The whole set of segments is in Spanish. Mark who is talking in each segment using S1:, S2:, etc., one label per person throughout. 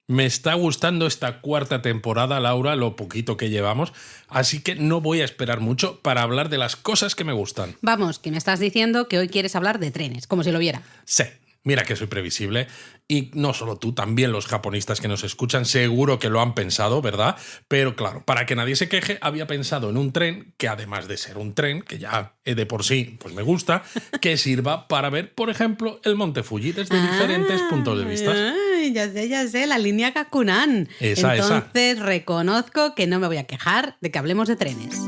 S1: Me está gustando esta cuarta temporada, Laura, lo poquito que llevamos, así que no voy a esperar mucho para hablar de las cosas que me gustan.
S2: Vamos, que me estás diciendo que hoy quieres hablar de trenes, como si lo viera.
S1: Sí, mira que soy previsible. Y no solo tú, también los japonistas que nos escuchan seguro que lo han pensado, ¿verdad? Pero claro, para que nadie se queje, había pensado en un tren que además de ser un tren, que ya de por sí pues me gusta, que sirva para ver, por ejemplo, el Monte Fuji desde diferentes puntos de vista.
S2: Ya sé, la línea Gakunan. Entonces reconozco que no me voy a quejar de que hablemos de trenes.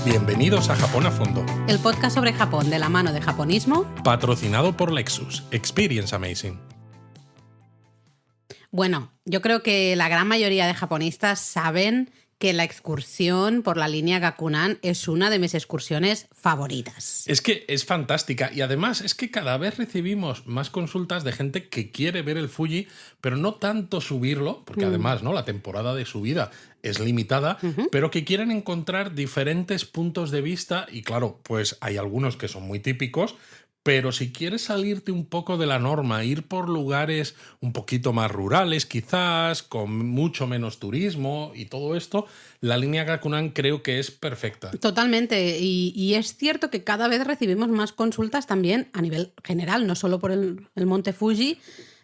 S1: Bienvenidos a Japón a Fondo.
S2: El podcast sobre Japón de la mano de Japonismo.
S1: Patrocinado por Lexus. Experience Amazing.
S2: Bueno, yo creo que la gran mayoría de japonistas saben que la excursión por la línea Gakunan es una de mis excursiones favoritas.
S1: Es que es fantástica y además es que cada vez recibimos más consultas de gente que quiere ver el Fuji, pero no tanto subirlo, porque además, ¿no?, la temporada de subida es limitada, pero que quieren encontrar diferentes puntos de vista y claro, pues hay algunos que son muy típicos. Pero si quieres salirte un poco de la norma, ir por lugares un poquito más rurales quizás, con mucho menos turismo y todo esto, la línea Gakunan creo que es perfecta.
S2: Totalmente. Y es cierto que cada vez recibimos más consultas también a nivel general, no solo por el Monte Fuji,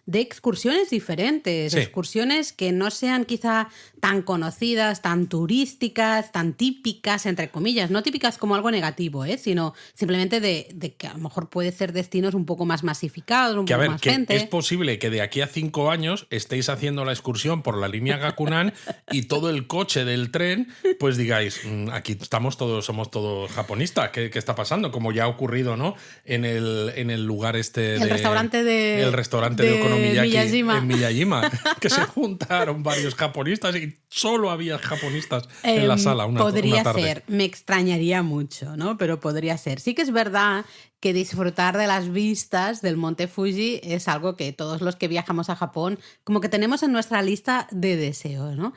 S2: de excursiones diferentes,
S1: Sí.
S2: Excursiones que no sean quizá tan conocidas, tan turísticas, tan típicas, entre comillas, no típicas como algo negativo, sino simplemente de que a lo mejor puede ser destinos un poco más masificados, un
S1: Que a
S2: poco
S1: ver,
S2: más
S1: que
S2: gente.
S1: es posible que de aquí a 5 años estéis haciendo la excursión por la línea Gakunan y todo el coche del tren, pues digáis, aquí estamos todos, somos todos japonistas, ¿qué está pasando? Como ya ha ocurrido, ¿no? En el lugar este
S2: El restaurante de
S1: Okonomiyaki
S2: Miyajima.
S1: en Miyajima, que se juntaron varios japonistas y solo había japonistas en la sala una
S2: Podría
S1: tarde.
S2: ser, me extrañaría mucho, ¿no? Pero podría ser. Sí que es verdad que disfrutar de las vistas del Monte Fuji es algo que todos los que viajamos a Japón como que tenemos en nuestra lista de deseos, ¿no?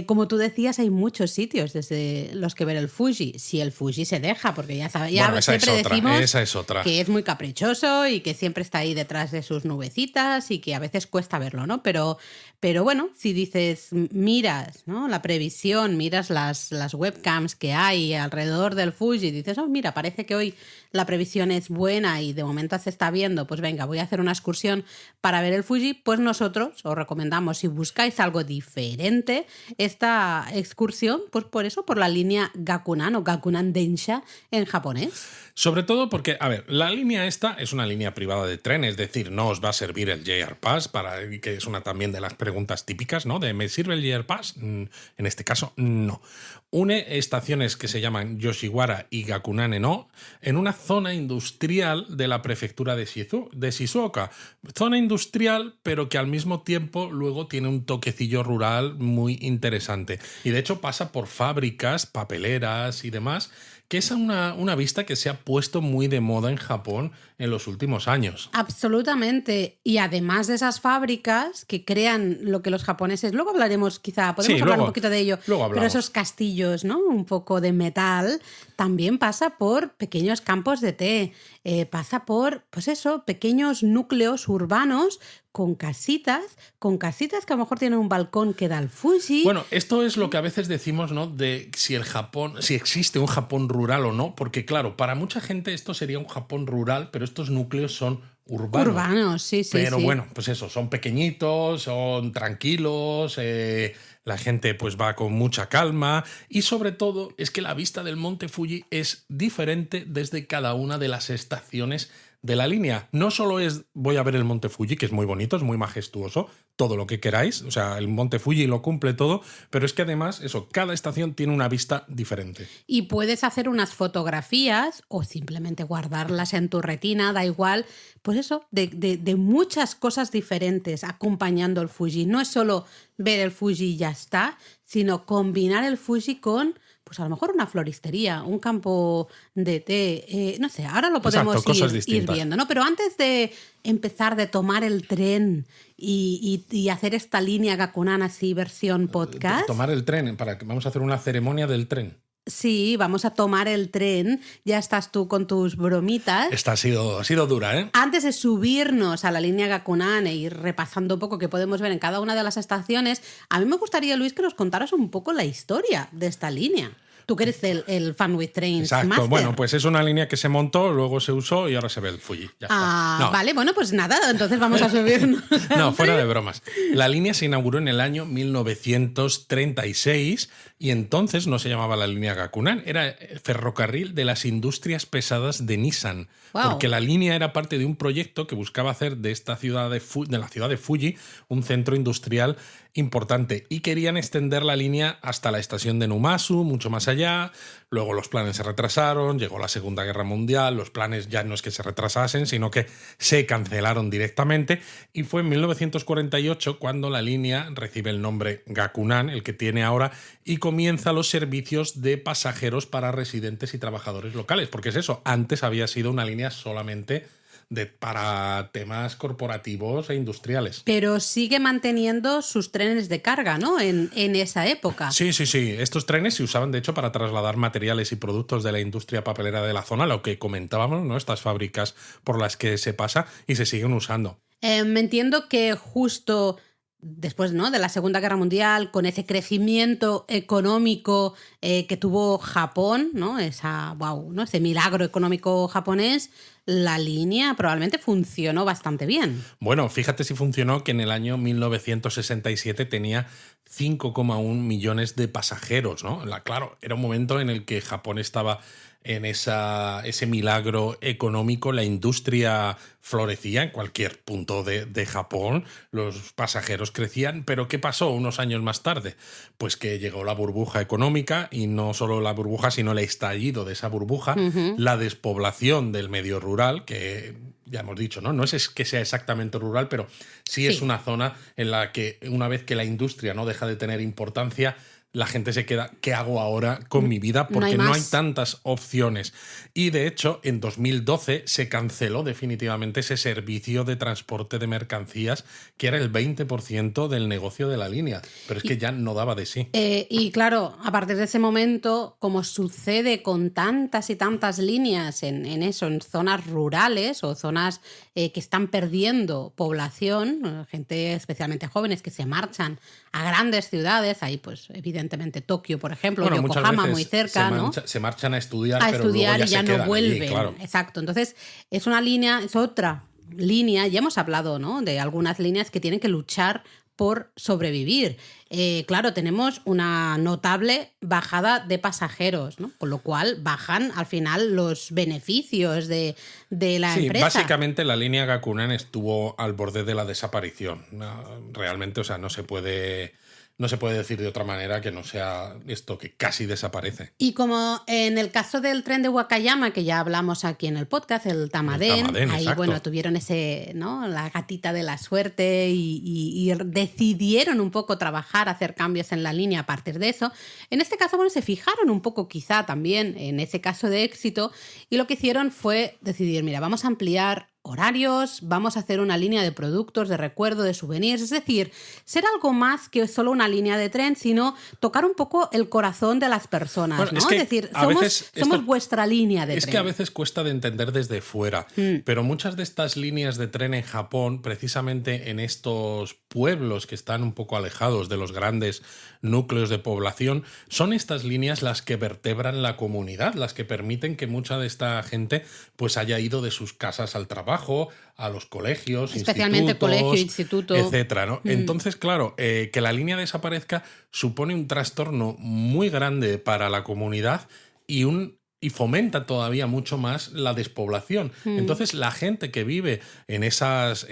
S2: Como tú decías, hay muchos sitios desde los que ver el Fuji, si el Fuji se deja, porque ya sabes,
S1: Bueno, esa
S2: siempre
S1: es otra,
S2: decimos
S1: esa es otra.
S2: que es muy caprichoso y que siempre está ahí detrás de sus nubecitas y que a veces cuesta verlo, ¿no? Pero bueno, si dices, miras, ¿no?, la previsión, miras las webcams que hay alrededor del Fuji, dices, oh, mira, parece que hoy la previsión es buena y de momento se está viendo, pues venga, voy a hacer una excursión para ver el Fuji, pues nosotros os recomendamos, si buscáis algo diferente, esta excursión, pues por eso, por la línea Gakunan o Gakunan Densha en japonés.
S1: Sobre todo porque, a ver, la línea esta es una línea privada de tren, es decir, no os va a servir el JR Pass, que es una también de las preguntas típicas, ¿no? De ¿me sirve el JR Pass? En este caso, no. Une estaciones que se llaman Yoshiwara y Gakunan-no en una zona industrial de la prefectura de Shizuoka. Zona industrial, pero que al mismo tiempo luego tiene un toquecillo rural muy interesante. Y de hecho pasa por fábricas, papeleras y demás, que es una vista que se ha puesto muy de moda en Japón en los últimos años.
S2: Absolutamente. Y además de esas fábricas que crean lo que los japoneses... Luego hablaremos, quizá, podemos hablar un poquito de ello. Pero esos castillos, ¿no?, un poco de metal, también pasa por pequeños campos de té. Pasa por, pues eso, pequeños núcleos urbanos con casitas que a lo mejor tienen un balcón que da al Fuji.
S1: Bueno, esto es lo que a veces decimos, ¿no?, de si existe un Japón rural o no, porque claro, para mucha gente esto sería un Japón rural, pero estos núcleos son urbanos.
S2: Urbanos, sí.
S1: Pero bueno, pues eso, son pequeñitos, son tranquilos, la gente pues va con mucha calma y sobre todo es que la vista del Monte Fuji es diferente desde cada una de las estaciones de la línea. No solo es voy a ver el Monte Fuji, que es muy bonito, es muy majestuoso, todo lo que queráis, o sea, el Monte Fuji lo cumple todo, pero es que además, eso, cada estación tiene una vista diferente.
S2: Y puedes hacer unas fotografías o simplemente guardarlas en tu retina, da igual, pues eso, de muchas cosas diferentes acompañando el Fuji. No es solo ver el Fuji y ya está, sino combinar el Fuji con, pues a lo mejor una floristería, un campo de té, no sé, ahora lo podemos ir viendo, ¿no? Pero antes de empezar, de tomar el tren y hacer esta línea Gakunan así versión podcast...
S1: Tomar el tren, vamos a hacer una ceremonia del tren.
S2: sí, vamos a tomar el tren, ya estás tú con tus bromitas.
S1: Esta ha sido dura, ¿eh?
S2: Antes de subirnos a la línea Gakunan e ir repasando un poco qué podemos ver en cada una de las estaciones, a mí me gustaría, Luis, que nos contaras un poco la historia de esta línea. Tú que eres el Fan with Trains
S1: Exacto.
S2: Master.
S1: Bueno, pues es una línea que se montó, luego se usó y ahora se ve el Fuji. Ya está. No.
S2: Vale, bueno, pues nada, entonces vamos a subirnos.
S1: No, fuera de bromas. La línea se inauguró en el año 1936 y entonces no se llamaba la línea Gakunan, era Ferrocarril de las Industrias Pesadas de Nissan.
S2: Wow.
S1: Porque la línea era parte de un proyecto que buscaba hacer de esta ciudad de la ciudad de Fuji un centro industrial importante y querían extender la línea hasta la estación de Numazu, mucho más allá. Luego los planes se retrasaron, llegó la Segunda Guerra Mundial, los planes ya no es que se retrasasen, sino que se cancelaron directamente y fue en 1948 cuando la línea recibe el nombre Gakunan, el que tiene ahora, y comienza los servicios de pasajeros para residentes y trabajadores locales, porque es eso, antes había sido una línea solamente para temas corporativos e industriales.
S2: Pero sigue manteniendo sus trenes de carga, ¿no? En esa época.
S1: Sí. Estos trenes se usaban, de hecho, para trasladar materiales y productos de la industria papelera de la zona, lo que comentábamos, ¿no? Estas fábricas por las que se pasa y se siguen usando.
S2: Me entiendo que justo después, ¿no?, de la Segunda Guerra Mundial, con ese crecimiento económico que tuvo Japón, ¿no? Ese milagro económico japonés, la línea probablemente funcionó bastante bien.
S1: Bueno, fíjate si funcionó, que en el año 1967 tenía 5,1 millones de pasajeros, ¿no? Claro, era un momento en el que Japón estaba en ese milagro económico, la industria florecía en cualquier punto de Japón, los pasajeros crecían, pero ¿qué pasó unos años más tarde? Pues que llegó la burbuja económica y no solo la burbuja, sino el estallido de esa burbuja, la despoblación del medio rural, que ya hemos dicho, ¿no? No es que sea exactamente rural, pero sí es una zona en la que una vez que la industria no deja de tener importancia, la gente se queda, ¿qué hago ahora con mi vida? Porque no hay tantas opciones. Y de hecho, en 2012 se canceló definitivamente ese servicio de transporte de mercancías, que era el 20% del negocio de la línea. Pero es que ya no daba de sí.
S2: Y claro, a partir de ese momento, como sucede con tantas y tantas líneas en zonas rurales o zonas que están perdiendo población, gente especialmente jóvenes que se marchan a grandes ciudades, ahí pues evidentemente Tokio, por ejemplo, Yokohama, muy cerca, ¿no?
S1: Se marchan a estudiar,
S2: pero luego ya y ya no vuelven.
S1: Allí, claro.
S2: Exacto. Entonces, es otra línea, ya hemos hablado, ¿no?, de algunas líneas que tienen que luchar por sobrevivir. Claro, tenemos una notable bajada de pasajeros, ¿no? Con lo cual bajan al final los beneficios de la empresa.
S1: Básicamente la línea Gakunan estuvo al borde de la desaparición. Realmente, o sea, no se puede decir de otra manera que no sea esto, que casi desaparece.
S2: Y como en el caso del tren de Wakayama, que ya hablamos aquí en el podcast, el Tamaden, ahí,
S1: exacto.
S2: Bueno, tuvieron ese, ¿no?, la gatita de la suerte y decidieron un poco trabajar, hacer cambios en la línea a partir de eso. En este caso, bueno, se fijaron un poco quizá también en ese caso de éxito y lo que hicieron fue decidir, mira, vamos a ampliar horarios, vamos a hacer una línea de productos, de recuerdo, de souvenirs, es decir, ser algo más que solo una línea de tren, sino tocar un poco el corazón de las personas, bueno, ¿no? Es decir, somos vuestra línea de tren.
S1: Es que a veces cuesta de entender desde fuera, pero muchas de estas líneas de tren en Japón, precisamente en estos pueblos que están un poco alejados de los grandes núcleos de población, son estas líneas las que vertebran la comunidad, las que permiten que mucha de esta gente pues haya ido de sus casas al trabajo, a los colegios,
S2: especialmente colegio, instituto,
S1: etcétera, ¿no? Entonces, claro, que la línea desaparezca supone un trastorno muy grande para la comunidad y fomenta todavía mucho más la despoblación. Entonces, la gente que vive en estas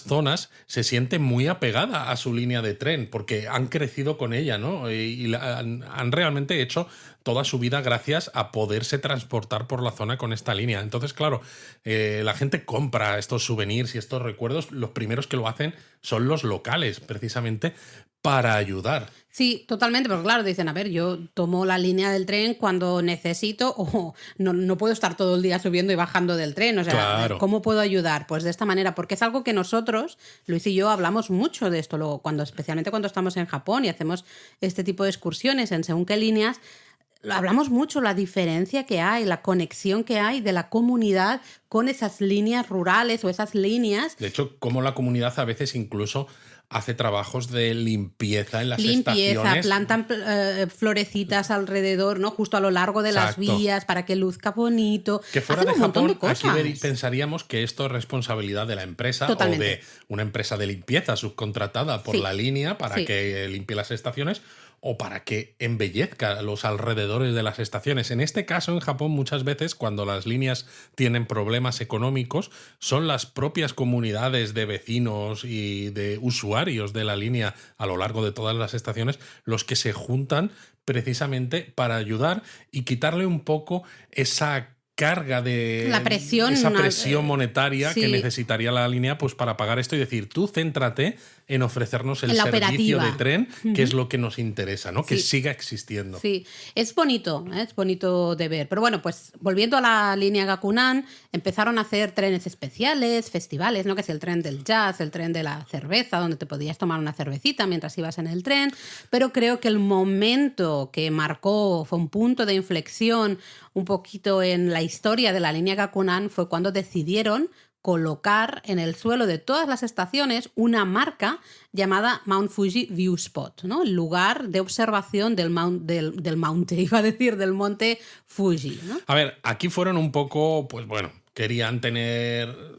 S1: zonas se siente muy apegada a su línea de tren porque han crecido con ella, ¿no? Y han realmente hecho toda su vida gracias a poderse transportar por la zona con esta línea. Entonces, claro, la gente compra estos souvenirs y estos recuerdos. Los primeros que lo hacen son los locales, precisamente, para ayudar.
S2: Sí, totalmente, porque claro, dicen, a ver, yo tomo la línea del tren cuando necesito o no puedo estar todo el día subiendo y bajando del tren, o sea,
S1: claro.
S2: ¿Cómo puedo ayudar? Pues de esta manera, porque es algo que nosotros, Luis y yo, hablamos mucho de esto, especialmente cuando estamos en Japón y hacemos este tipo de excursiones en según qué líneas. hablamos mucho la diferencia que hay, la conexión que hay de la comunidad con esas líneas rurales o esas líneas.
S1: De hecho, como la comunidad a veces incluso hace trabajos de limpieza en las estaciones.
S2: Plantan florecitas alrededor, ¿no? Justo a lo largo de las
S1: Exacto.
S2: vías para que luzca bonito.
S1: Que fuera
S2: Hacen
S1: de
S2: un montón
S1: Japón,
S2: de cosas.
S1: aquí pensaríamos que esto es responsabilidad de la empresa
S2: Totalmente.
S1: o de una empresa de limpieza subcontratada por
S2: Sí.
S1: la línea para
S2: Sí.
S1: que limpie las estaciones o para que embellezca los alrededores de las estaciones. En este caso, en Japón, muchas veces cuando las líneas tienen problemas económicos, son las propias comunidades de vecinos y de usuarios de la línea a lo largo de todas las estaciones los que se juntan precisamente para ayudar y quitarle un poco esa carga de
S2: La presión,
S1: esa presión monetaria
S2: sí.
S1: que necesitaría la línea pues para pagar esto y decir, tú céntrate en ofrecernos el
S2: En la
S1: servicio
S2: operativa.
S1: de tren, que es lo que nos interesa, ¿no? Que
S2: Sí.
S1: siga existiendo.
S2: Sí, es bonito de ver. Pero bueno, pues volviendo a la línea Gakunan, empezaron a hacer trenes especiales, festivales, ¿no? Que es el tren del jazz, el tren de la cerveza, donde te podías tomar una cervecita mientras ibas en el tren. Pero creo que el momento que marcó, fue un punto de inflexión un poquito en la historia de la línea Gakunan, fue cuando decidieron colocar en el suelo de todas las estaciones una marca llamada Mount Fuji View Spot, ¿no? El lugar de observación del del monte Fuji, ¿no?
S1: A ver, aquí fueron un poco, pues bueno, querían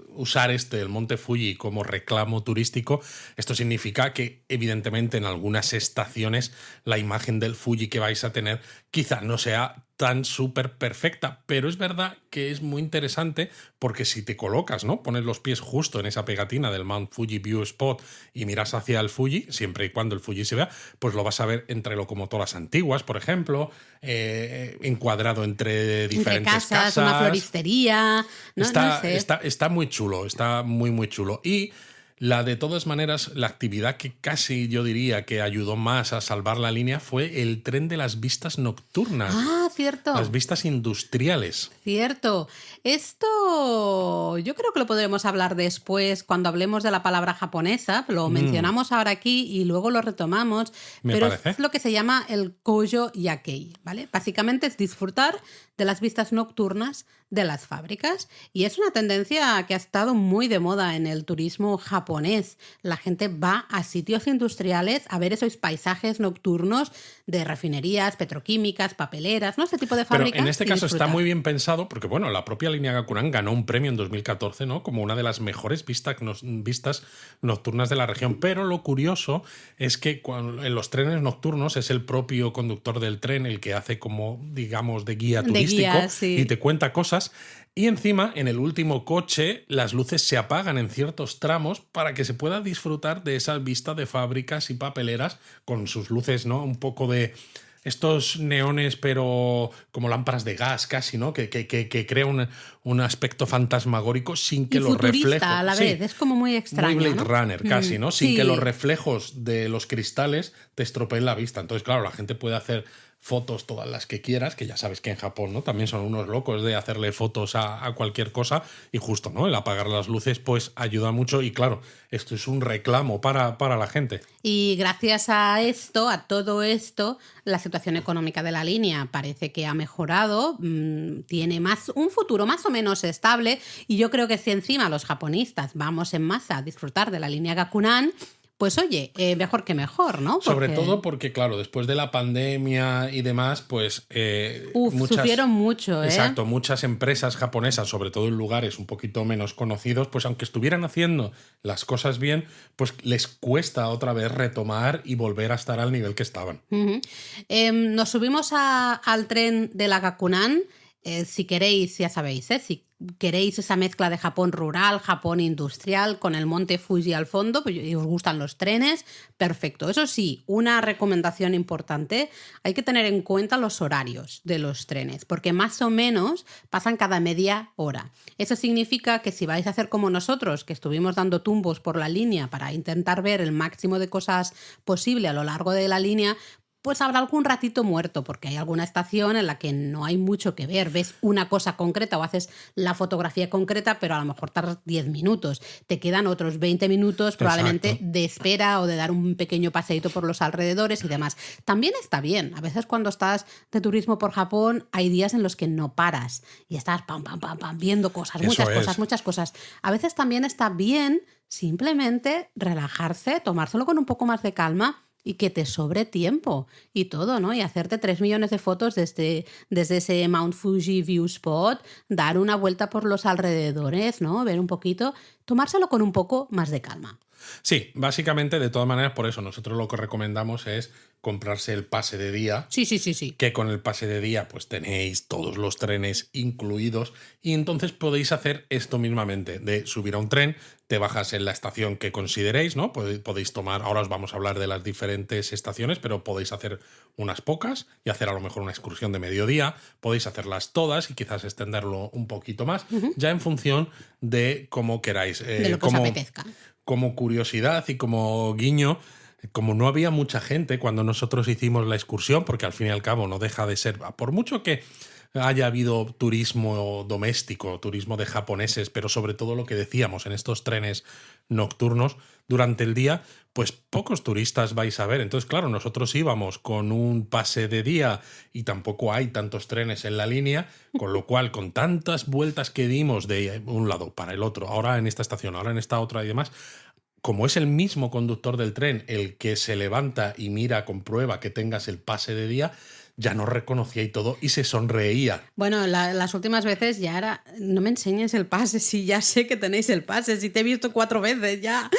S1: usar el monte Fuji como reclamo turístico. Esto significa que evidentemente en algunas estaciones la imagen del Fuji que vais a tener quizá no sea tan súper perfecta, pero es verdad que es muy interesante porque si te colocas, ¿no? Pones los pies justo en esa pegatina del Mount Fuji View Spot y miras hacia el Fuji, siempre y cuando el Fuji se vea, pues lo vas a ver entre locomotoras antiguas, por ejemplo, encuadrado entre diferentes casas,
S2: una floristería, no sé.
S1: Está muy chulo, está muy, muy chulo. Y de todas maneras, la actividad que casi yo diría que ayudó más a salvar la línea fue el tren de las vistas nocturnas.
S2: Ah, cierto.
S1: Las vistas industriales.
S2: Cierto. Esto yo creo que lo podremos hablar después cuando hablemos de la palabra japonesa. Lo mencionamos ahora aquí y luego lo retomamos. Pero es lo que se llama el Kojo Yakei, ¿vale? Básicamente es disfrutar de las vistas nocturnas de las fábricas. Y es una tendencia que ha estado muy de moda en el turismo japonés. La gente va a sitios industriales a ver esos paisajes nocturnos de refinerías, petroquímicas, papeleras, ¿no? Ese tipo de fábricas.
S1: Pero en este caso está muy bien pensado porque, bueno, la propia línea Gakunan ganó un premio en 2014, ¿no? Como una de las mejores vistas nocturnas de la región. Pero lo curioso es que en los trenes nocturnos es el propio conductor del tren el que hace como, digamos, de guía turístico
S2: sí.
S1: y te cuenta cosas. Y encima, en el último coche, las luces se apagan en ciertos tramos para que se pueda disfrutar de esa vista de fábricas y papeleras con sus luces, ¿no? Un poco de estos neones, pero como lámparas de gas casi, ¿no? Que crea un aspecto fantasmagórico sin que los reflejos...
S2: a la vez, es como muy extraño,
S1: muy Blade
S2: ¿no?
S1: Runner casi, ¿no? Sin
S2: sí.
S1: que los reflejos de los cristales te estropeen la vista. Entonces, claro, la gente puede hacer fotos todas las que quieras, que ya sabes que en Japón, ¿no? También son unos locos de hacerle fotos a cualquier cosa y justo, ¿no? El apagar las luces pues ayuda mucho y claro, esto es un reclamo para la gente.
S2: Y gracias a esto, a todo esto, la situación económica de la línea parece que ha mejorado, tiene un futuro más o menos estable y yo creo que si encima los japonistas vamos en masa a disfrutar de la línea Gakunan, pues oye, mejor que mejor, ¿no?
S1: Sobre todo porque, claro, después de la pandemia y demás, pues...
S2: sufrieron mucho, ¿eh?
S1: Exacto, muchas empresas japonesas, sobre todo en lugares un poquito menos conocidos, pues aunque estuvieran haciendo las cosas bien, pues les cuesta otra vez retomar y volver a estar al nivel que estaban.
S2: Nos subimos al tren de la Gakunan. Si queréis, ya sabéis, si queréis esa mezcla de Japón rural, Japón industrial, con el monte Fuji al fondo, pues, y os gustan los trenes, perfecto. Eso sí, una recomendación importante, hay que tener en cuenta los horarios de los trenes, porque más o menos pasan cada media hora. Eso significa que si vais a hacer como nosotros, que estuvimos dando tumbos por la línea para intentar ver el máximo de cosas posible a lo largo de la línea, pues habrá algún ratito muerto, porque hay alguna estación en la que no hay mucho que ver. Ves una cosa concreta o haces la fotografía concreta, pero a lo mejor tardas 10 minutos. Te quedan otros 20 minutos probablemente
S1: Exacto.
S2: de espera o de dar un pequeño paseíto por los alrededores y demás. También está bien. A veces cuando estás de turismo por Japón hay días en los que no paras y estás pam, pam, pam, pam, viendo cosas,
S1: Eso
S2: muchas
S1: es.
S2: cosas, muchas cosas. A veces también está bien simplemente relajarse, tomárselo con un poco más de calma y que te sobre tiempo y todo, ¿no? Y hacerte 3 millones de fotos desde ese Mount Fuji View Spot, dar una vuelta por los alrededores, ¿no? Ver un poquito, tomárselo con un poco más de calma.
S1: Sí, básicamente, de todas maneras, por eso nosotros lo que recomendamos es comprarse el pase de día,
S2: Sí, sí, sí, sí.
S1: que con el pase de día pues tenéis todos los trenes incluidos y entonces podéis hacer esto mismamente, de subir a un tren, te bajas en la estación que consideréis, ¿no? Podéis tomar, ahora os vamos a hablar de las diferentes estaciones, pero podéis hacer unas pocas y hacer a lo mejor una excursión de mediodía, podéis hacerlas todas y quizás extenderlo un poquito más, ya en función de cómo queráis.
S2: De lo que os apetezca.
S1: Como curiosidad y como guiño, como no había mucha gente cuando nosotros hicimos la excursión, porque al fin y al cabo no deja de ser, por mucho que haya habido turismo doméstico, turismo de japoneses, pero sobre todo lo que decíamos en estos trenes nocturnos durante el día, pues pocos turistas vais a ver. Entonces, claro, nosotros íbamos con un pase de día y tampoco hay tantos trenes en la línea, con lo cual, con tantas vueltas que dimos de un lado para el otro, ahora en esta estación, ahora en esta otra y demás, como es el mismo conductor del tren el que se levanta y mira, comprueba que tengas el pase de día, ya nos reconocía y todo y se sonreía.
S2: Bueno, las últimas veces ya era, no me enseñes el pase, si ya sé que tenéis el pase, si te he visto 4 veces ya.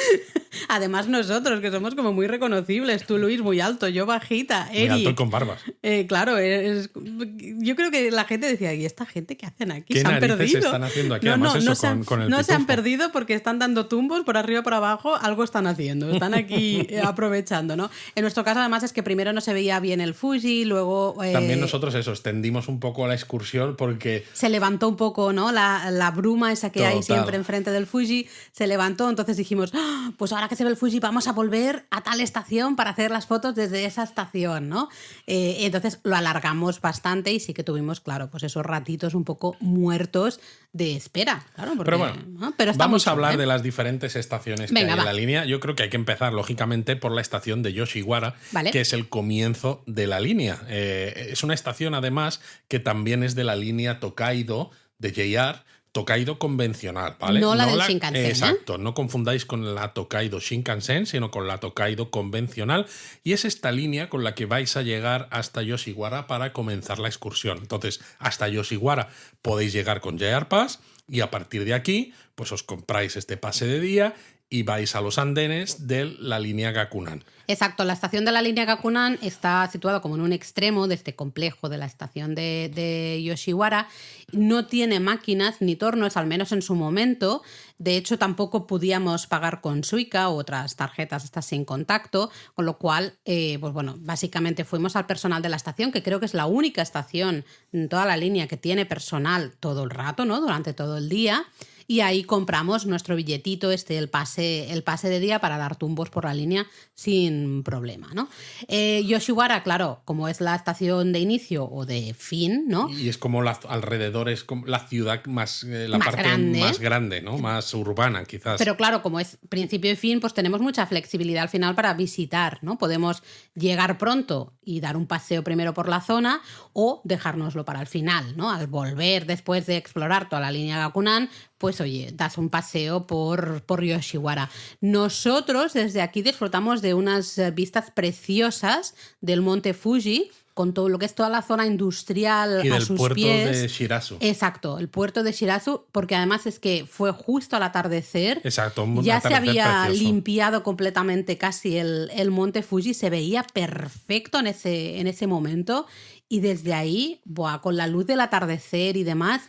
S2: Además nosotros, que somos como muy reconocibles, tú Luis muy alto, yo bajita, Eri.
S1: Muy alto y con barbas.
S2: Claro, yo creo que la gente decía, ¿y esta gente qué hacen aquí?
S1: ¿Qué
S2: ¿Se han
S1: narices
S2: perdido?
S1: están haciendo aquí? Además eso, con el
S2: no se han
S1: pitufo.
S2: perdido porque están dando tumbos por arriba y por abajo, algo están haciendo, están aquí aprovechando, ¿no? En nuestro caso además es que primero no se veía bien el Fuji, luego...
S1: También nosotros eso, extendimos un poco la excursión porque...
S2: Se levantó un poco, ¿no? La bruma esa que hay siempre enfrente del Fuji, se levantó, entonces dijimos, ¡ah! Pues ahora que se ve el Fuji vamos a volver a tal estación para hacer las fotos desde esa estación, ¿no? Entonces lo alargamos bastante y sí que tuvimos, claro, pues esos ratitos un poco muertos de espera, claro. Porque,
S1: pero bueno,
S2: ¿no? Pero
S1: vamos a hablar de las diferentes estaciones que hay en
S2: va.
S1: la línea. Yo creo que hay que empezar, lógicamente, por la estación de Yoshiwara,
S2: ¿Vale?
S1: que es el comienzo de la línea. Es una estación, además, que también es de la línea Tokaido de JR, Tokaido convencional, ¿vale?
S2: No la del Shinkansen.
S1: Exacto, no confundáis con la Tokaido Shinkansen, sino con la Tokaido convencional. Y es esta línea con la que vais a llegar hasta Yoshiwara para comenzar la excursión. Entonces, hasta Yoshiwara podéis llegar con JR Pass y a partir de aquí, pues os compráis este pase de día y vais a los andenes de la línea Gakunan.
S2: Exacto, la estación de la línea Gakunan está situada como en un extremo de este complejo de la estación de Yoshiwara. No tiene máquinas ni tornos, al menos en su momento. De hecho, tampoco podíamos pagar con Suica u otras tarjetas estas sin contacto, con lo cual, pues bueno, básicamente fuimos al personal de la estación, que creo que es la única estación en toda la línea que tiene personal todo el rato, ¿no? Durante todo el día. Y ahí compramos nuestro billetito, el pase de día para dar tumbos por la línea sin problema, ¿no? Yoshiwara, claro, como es la estación de inicio o de fin, ¿no?
S1: Y es como alrededor, es como la ciudad más, la
S2: Más
S1: parte
S2: grande.
S1: más grande, ¿no? Más urbana, quizás.
S2: Pero claro, como es principio y fin, pues tenemos mucha flexibilidad al final para visitar, ¿no? Podemos llegar pronto y dar un paseo primero por la zona o dejárnoslo para el final, ¿no? Al volver después de explorar toda la línea Gakunan, pues oye, das un paseo por Yoshiwara. Nosotros desde aquí disfrutamos de unas vistas preciosas del monte Fuji, con todo lo que es toda la zona industrial
S1: y
S2: a
S1: del
S2: sus
S1: puerto
S2: pies.
S1: de Shirazu.
S2: Exacto, el puerto de Shirazu, porque además es que fue justo al atardecer.
S1: Exacto, un
S2: ya se
S1: atardecer
S2: había
S1: precioso.
S2: limpiado completamente casi el monte Fuji, se veía perfecto en ese momento y desde ahí, con la luz del atardecer y demás,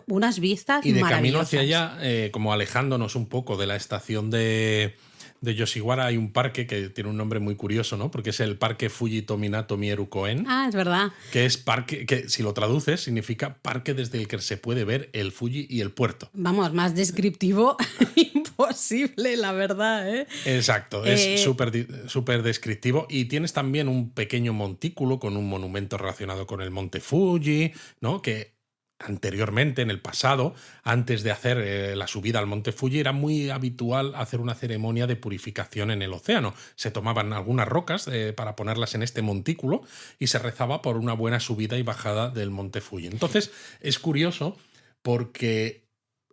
S2: unas vistas
S1: Y de
S2: maravillosas.
S1: camino hacia allá, como alejándonos un poco de la estación de de Yoshiwara hay un parque que tiene un nombre muy curioso, ¿no? Porque es el Parque Fuji Tominato Mieru Koen.
S2: Ah, es verdad.
S1: Que es parque, que si lo traduces significa parque desde el que se puede ver el Fuji y el puerto.
S2: Vamos, más descriptivo imposible, la verdad, ¿eh?
S1: Exacto, es súper descriptivo. Y tienes también un pequeño montículo con un monumento relacionado con el monte Fuji, ¿no? Que anteriormente, en el pasado, antes de hacer la subida al monte Fuji, era muy habitual hacer una ceremonia de purificación en el océano. Se tomaban algunas rocas para ponerlas en este montículo y se rezaba por una buena subida y bajada del monte Fuji. Entonces, es curioso porque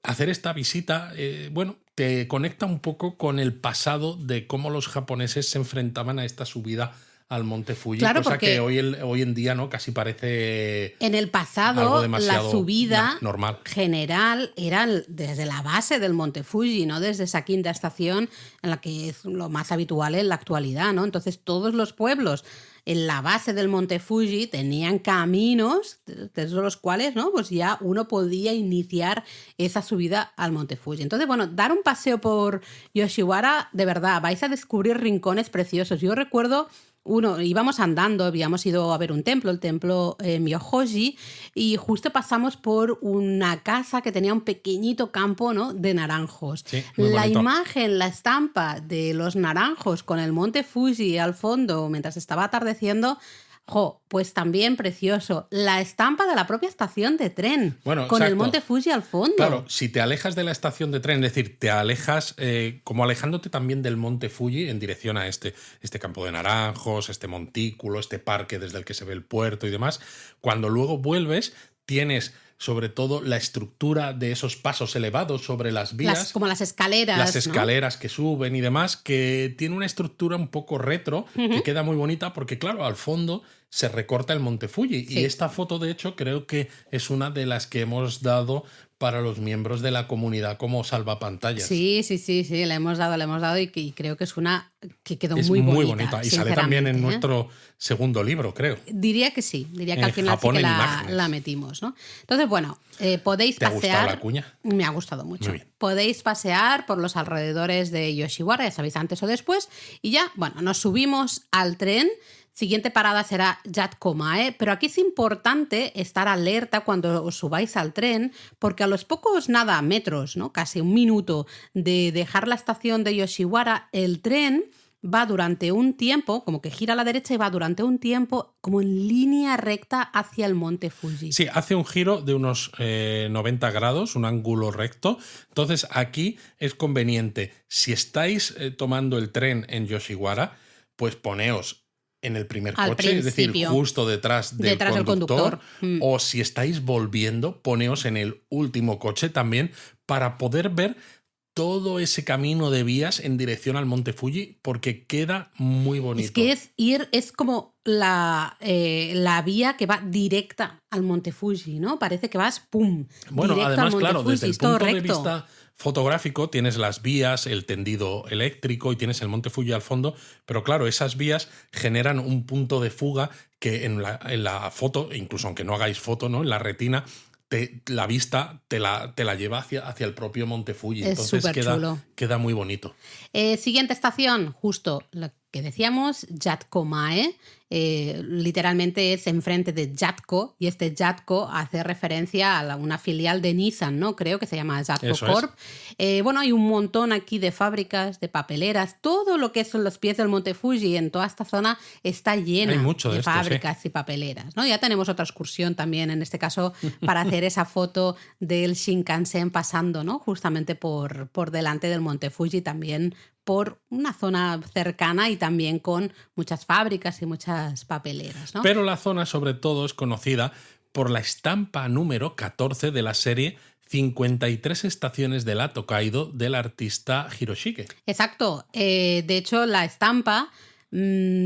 S1: hacer esta visita, bueno, te conecta un poco con el pasado de cómo los japoneses se enfrentaban a esta subida al monte Fuji,
S2: claro,
S1: cosa
S2: porque
S1: que hoy en día no casi parece
S2: en el pasado
S1: algo
S2: la
S1: demasiado
S2: subida
S1: normal.
S2: general era desde la base del monte Fuji, no desde esa quinta estación en la que es lo más habitual en la actualidad, ¿no? Entonces todos los pueblos en la base del monte Fuji tenían caminos desde los cuales, ¿no? Pues ya uno podía iniciar esa subida al monte Fuji. Entonces, bueno, dar un paseo por Yoshiwara, de verdad, vais a descubrir rincones preciosos. Yo recuerdo íbamos andando, habíamos ido a ver un templo, el templo Myohoji, y justo pasamos por una casa que tenía un pequeñito campo, ¿no?, de naranjos.
S1: Sí,
S2: la imagen, la estampa de los naranjos con el monte Fuji al fondo mientras estaba atardeciendo, pues también precioso. La estampa de la propia estación de tren, con
S1: exacto.
S2: el monte Fuji al fondo.
S1: Claro, si te alejas de la estación de tren, es decir, te alejas como alejándote también del monte Fuji en dirección a este campo de naranjos, este montículo, este parque desde el que se ve el puerto y demás, cuando luego vuelves tienes sobre todo la estructura de esos pasos elevados sobre las vías.
S2: Como las escaleras.
S1: Las escaleras,
S2: ¿no?,
S1: que suben y demás, que tiene una estructura un poco retro, que queda muy bonita porque, claro, al fondo se recorta el monte Fuji. Sí. Y esta foto, de hecho, creo que es una de las que hemos dado para los miembros de la comunidad como salvapantallas.
S2: Sí, le hemos dado y creo que es una que quedó muy bonita.
S1: Muy bonita y sale también en nuestro segundo libro, creo.
S2: Diría que sí, al final sí que la metimos, ¿no? Entonces, bueno, podéis pasear.
S1: ¿Te ha gustado la cuña?
S2: Me ha gustado mucho. Podéis pasear por los alrededores de Yoshiwara, ya sabéis, antes o después, y ya, bueno, nos subimos al tren. Siguiente parada será Yatkomae, pero aquí es importante estar alerta cuando os subáis al tren, porque a los pocos metros, ¿no?, casi un minuto de dejar la estación de Yoshiwara, el tren va durante un tiempo, como que gira a la derecha y va durante un tiempo como en línea recta hacia el monte Fuji.
S1: Sí, hace un giro de unos 90 grados, un ángulo recto. Entonces aquí es conveniente, si estáis tomando el tren en Yoshiwara, pues poneos en el primer coche, es decir, justo detrás del conductor. O si estáis volviendo, poneos en el último coche también para poder ver todo ese camino de vías en dirección al monte Fuji, porque queda muy bonito.
S2: Es que es como la vía que va directa al monte Fuji, ¿no? Parece que vas, ¡pum!,
S1: bueno,
S2: directo
S1: además,
S2: al monte
S1: claro,
S2: Fuji,
S1: desde el punto de vista fotográfico tienes las vías, el tendido eléctrico y tienes el monte Fuji al fondo, pero claro, esas vías generan un punto de fuga que en la foto, incluso aunque no hagáis foto, ¿no?, en la retina, la vista te la lleva hacia el propio monte Fuji. Entonces queda muy bonito.
S2: Siguiente estación, justo lo que decíamos, Yatkomae. Literalmente es enfrente de Yatco, y este Yatco hace referencia a una filial de Nissan, ¿no? Creo que se llama Yatco Corp. Bueno, hay un montón aquí de fábricas, de papeleras, todo lo que son los pies del monte Fuji en toda esta zona está llena de fábricas y papeleras, ¿no? Ya tenemos otra excursión también, en este caso, para hacer esa foto del Shinkansen pasando, ¿no?, justamente por delante del monte Fuji, también por una zona cercana y también con muchas fábricas y muchas papeleras, ¿no?
S1: Pero la zona sobre todo es conocida por la estampa número 14 de la serie 53 estaciones de la Tokaido del artista Hiroshige.
S2: Exacto. De hecho, la estampa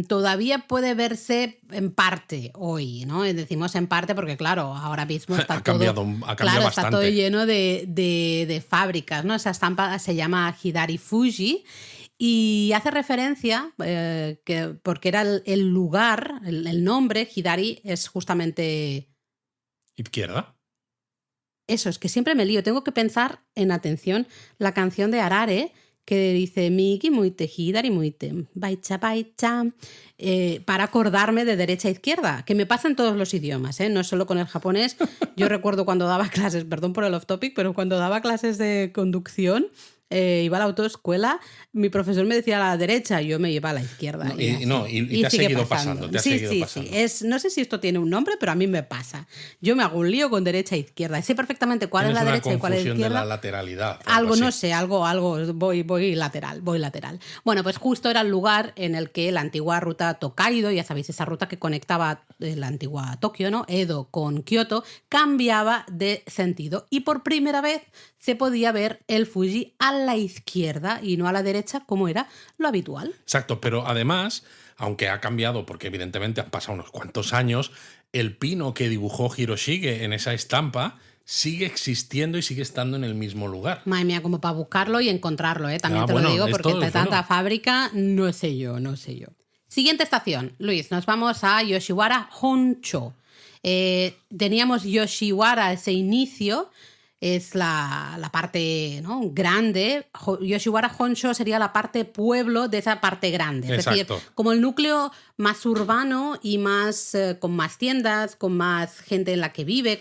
S2: todavía puede verse en parte hoy, ¿no? Decimos en parte porque, claro, ahora mismo está
S1: ha cambiado bastante.
S2: Está todo lleno de fábricas, ¿no? Esa estampa se llama Hidari Fuji y hace referencia, porque era el lugar, el nombre, Hidari es justamente...
S1: ¿Izquierda?
S2: Eso, es que siempre me lío. Tengo que pensar en, atención, la canción de Arare, que dice Miki muite hidari muite, baicha baicha, para acordarme de derecha a izquierda, que me pasa en todos los idiomas, no solo con el japonés. Yo recuerdo cuando daba clases, perdón por el off topic, pero cuando daba clases de conducción, iba a la autoescuela, mi profesor me decía a la derecha, yo me iba a la izquierda.
S1: Y te ha seguido pasando.
S2: Sí. No sé si esto tiene un nombre, pero a mí me pasa. Yo me hago un lío con derecha e izquierda. Sé perfectamente cuál es la derecha y cuál es la izquierda.
S1: De la lateralidad.
S2: Algo, no sé, algo, voy lateral. Bueno, pues justo era el lugar en el que la antigua ruta Tokaido, ya sabéis, esa ruta que conectaba la antigua Tokio, ¿no? Edo con Kioto, cambiaba de sentido. Y por primera vez se podía ver el Fuji a la izquierda y no a la derecha, como era lo habitual.
S1: Exacto, pero además, aunque ha cambiado, porque evidentemente han pasado unos cuantos años, el pino que dibujó Hiroshige en esa estampa sigue existiendo y sigue estando en el mismo lugar.
S2: Madre mía, como para buscarlo y encontrarlo, También te lo digo, porque de tanta fábrica, no sé yo. Siguiente estación, Luis, nos vamos a Yoshiwara Honcho. Teníamos Yoshiwara, ese inicio, es la parte, ¿no?, grande. Yoshiwara Honsho sería la parte pueblo de esa parte grande.
S1: Exacto.
S2: Es decir, como el núcleo más urbano y más con más tiendas, con más gente en la que vive,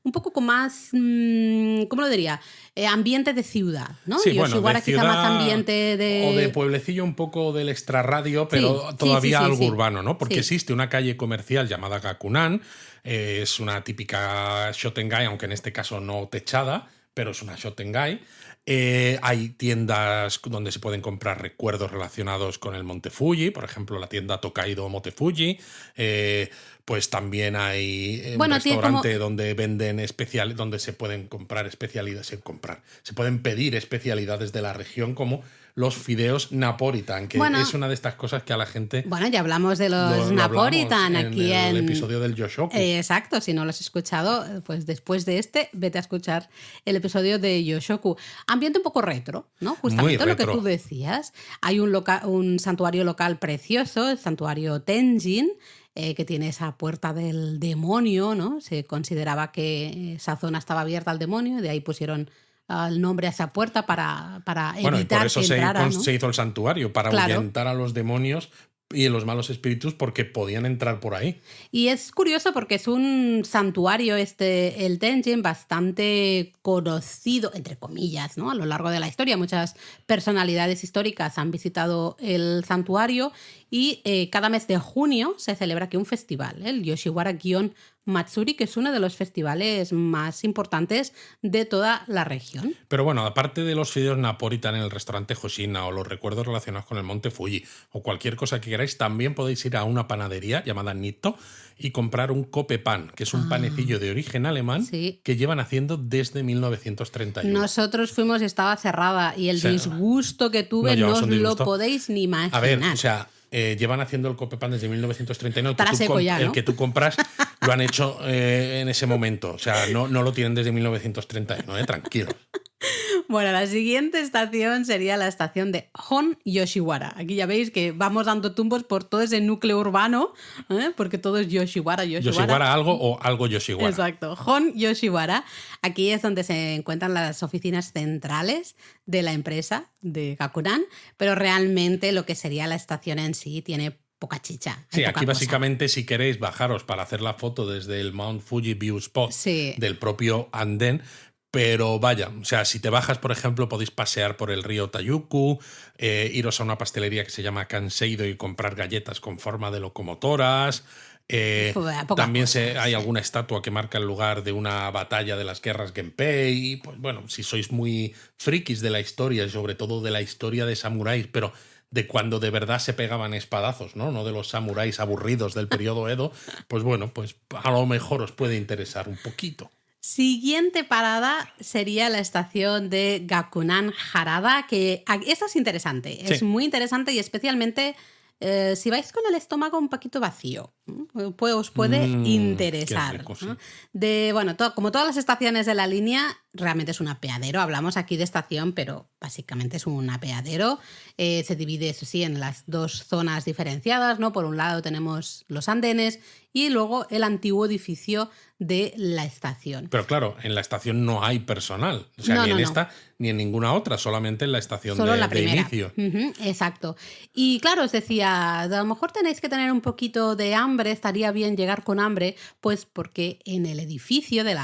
S2: un poco con más, ¿cómo lo diría? Ambiente de ciudad, ¿no?
S1: Sí,
S2: Yoshiwara
S1: de ciudad,
S2: quizá más ambiente de...
S1: O de pueblecillo un poco del extrarradio, pero todavía algo urbano, ¿no? Porque existe una calle comercial llamada Gakunan, es una típica Shotengai, aunque en este caso no techada, pero es una Shotengai. Hay tiendas donde se pueden comprar recuerdos relacionados con el Monte Fuji, por ejemplo, la tienda Tokaido Monte Fuji. Pues también hay un restaurante donde venden donde se pueden comprar especialidades, se pueden pedir especialidades de la región, como los fideos Napolitan, que es una de estas cosas que a la gente...
S2: Bueno, ya hablamos de los Napolitan aquí
S1: en el episodio del Yoshoku.
S2: Exacto, si no lo has escuchado, pues después de vete a escuchar el episodio de Yoshoku. Ambiente un poco retro, ¿no? Justamente lo que tú decías. Hay un santuario local precioso, el santuario Tenjin, que tiene esa puerta del demonio, ¿no? Se consideraba que esa zona estaba abierta al demonio, de ahí pusieron el nombre a esa puerta para evitar
S1: por eso
S2: que entrara, ¿no?
S1: se hizo el santuario, para ahuyentar a los demonios y los malos espíritus, porque podían entrar por ahí.
S2: Y es curioso porque es un santuario, el Tenjin, bastante conocido, entre comillas, ¿no? A lo largo de la historia. Muchas personalidades históricas han visitado el santuario y cada mes de junio se celebra aquí un festival, el Yoshiwara Gion Matsuri, que es uno de los festivales más importantes de toda la región.
S1: Pero bueno, aparte de los fideos Napolitan en el restaurante Hoshina o los recuerdos relacionados con el Monte Fuji o cualquier cosa que queráis, también podéis ir a una panadería llamada Nitto y comprar un kope pan, que es un panecillo de origen alemán que llevan haciendo desde 1931.
S2: Nosotros fuimos y estaba cerrada y el disgusto que tuve no os lo podéis ni imaginar.
S1: A ver, o sea... llevan haciendo el kope pan desde 1939. El que tú compras lo han hecho en ese momento. O sea, no lo tienen desde 1931, tranquilos.
S2: Bueno, la siguiente estación sería la estación de Hon Yoshiwara. Aquí ya veis que vamos dando tumbos por todo ese núcleo urbano, porque todo es Yoshiwara.
S1: Yoshiwara algo o algo Yoshiwara.
S2: Exacto, Hon Yoshiwara. Aquí es donde se encuentran las oficinas centrales de la empresa de Gakunan, pero realmente lo que sería la estación en sí tiene poca chicha.
S1: Sí, aquí básicamente si queréis bajaros para hacer la foto desde el Mount Fuji View Spot del propio andén. Pero vaya, o sea, si te bajas, por ejemplo, podéis pasear por el río Tayuku, iros a una pastelería que se llama Kanseido y comprar galletas con forma de locomotoras. También hay alguna estatua que marca el lugar de una batalla de las guerras Genpei. Y, pues bueno, si sois muy frikis de la historia, y sobre todo de la historia de samuráis, pero de cuando de verdad se pegaban espadazos, ¿no? De los samuráis aburridos del periodo Edo, pues bueno, pues a lo mejor os puede interesar un poquito.
S2: Siguiente parada sería la estación de Gakunan Harada, que esta es interesante, es muy interesante y especialmente si vais con el estómago un poquito vacío, pues os puede interesar.
S1: Rico, sí.
S2: Como todas las estaciones de la línea, realmente es un apeadero. Hablamos aquí de estación, pero básicamente es un apeadero. Se divide, eso sí, en las dos zonas diferenciadas, ¿no? Por un lado tenemos los andenes y luego el antiguo edificio de la estación.
S1: Pero claro, en la estación no hay personal. O sea, ni en esta ni en ninguna otra, solamente en la estación
S2: Solo la
S1: de
S2: primera.
S1: inicio.
S2: Exacto. Y claro, os decía, a lo mejor tenéis que tener un poquito de hambre, estaría bien llegar con hambre, pues porque en el edificio del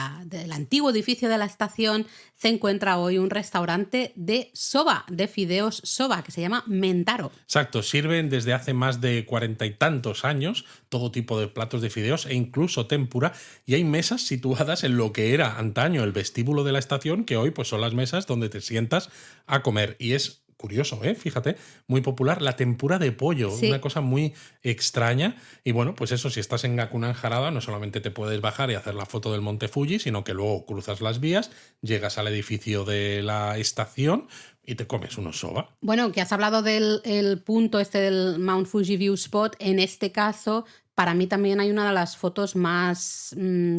S2: antiguo edificio de la estación se encuentra hoy un restaurante de soba, de fideos soba, que se llama Mentaro.
S1: Exacto, sirven desde hace más de 40 y tantos años todo tipo de platos de fideos e incluso tempura, y hay mesas situadas en lo que era antaño el vestíbulo de la estación, que hoy pues son las mesas donde te sientas a comer. Y es curioso, fíjate, muy popular la tempura de pollo,
S2: Sí.
S1: una cosa muy extraña. Y bueno, pues eso, si estás en Gakunan Harada, no solamente te puedes bajar y hacer la foto del Monte Fuji, sino que luego cruzas las vías, llegas al edificio de la estación y te comes unos soba.
S2: Bueno, que has hablado del punto este del Mount Fuji View Spot, en este caso, para mí también hay una de las fotos más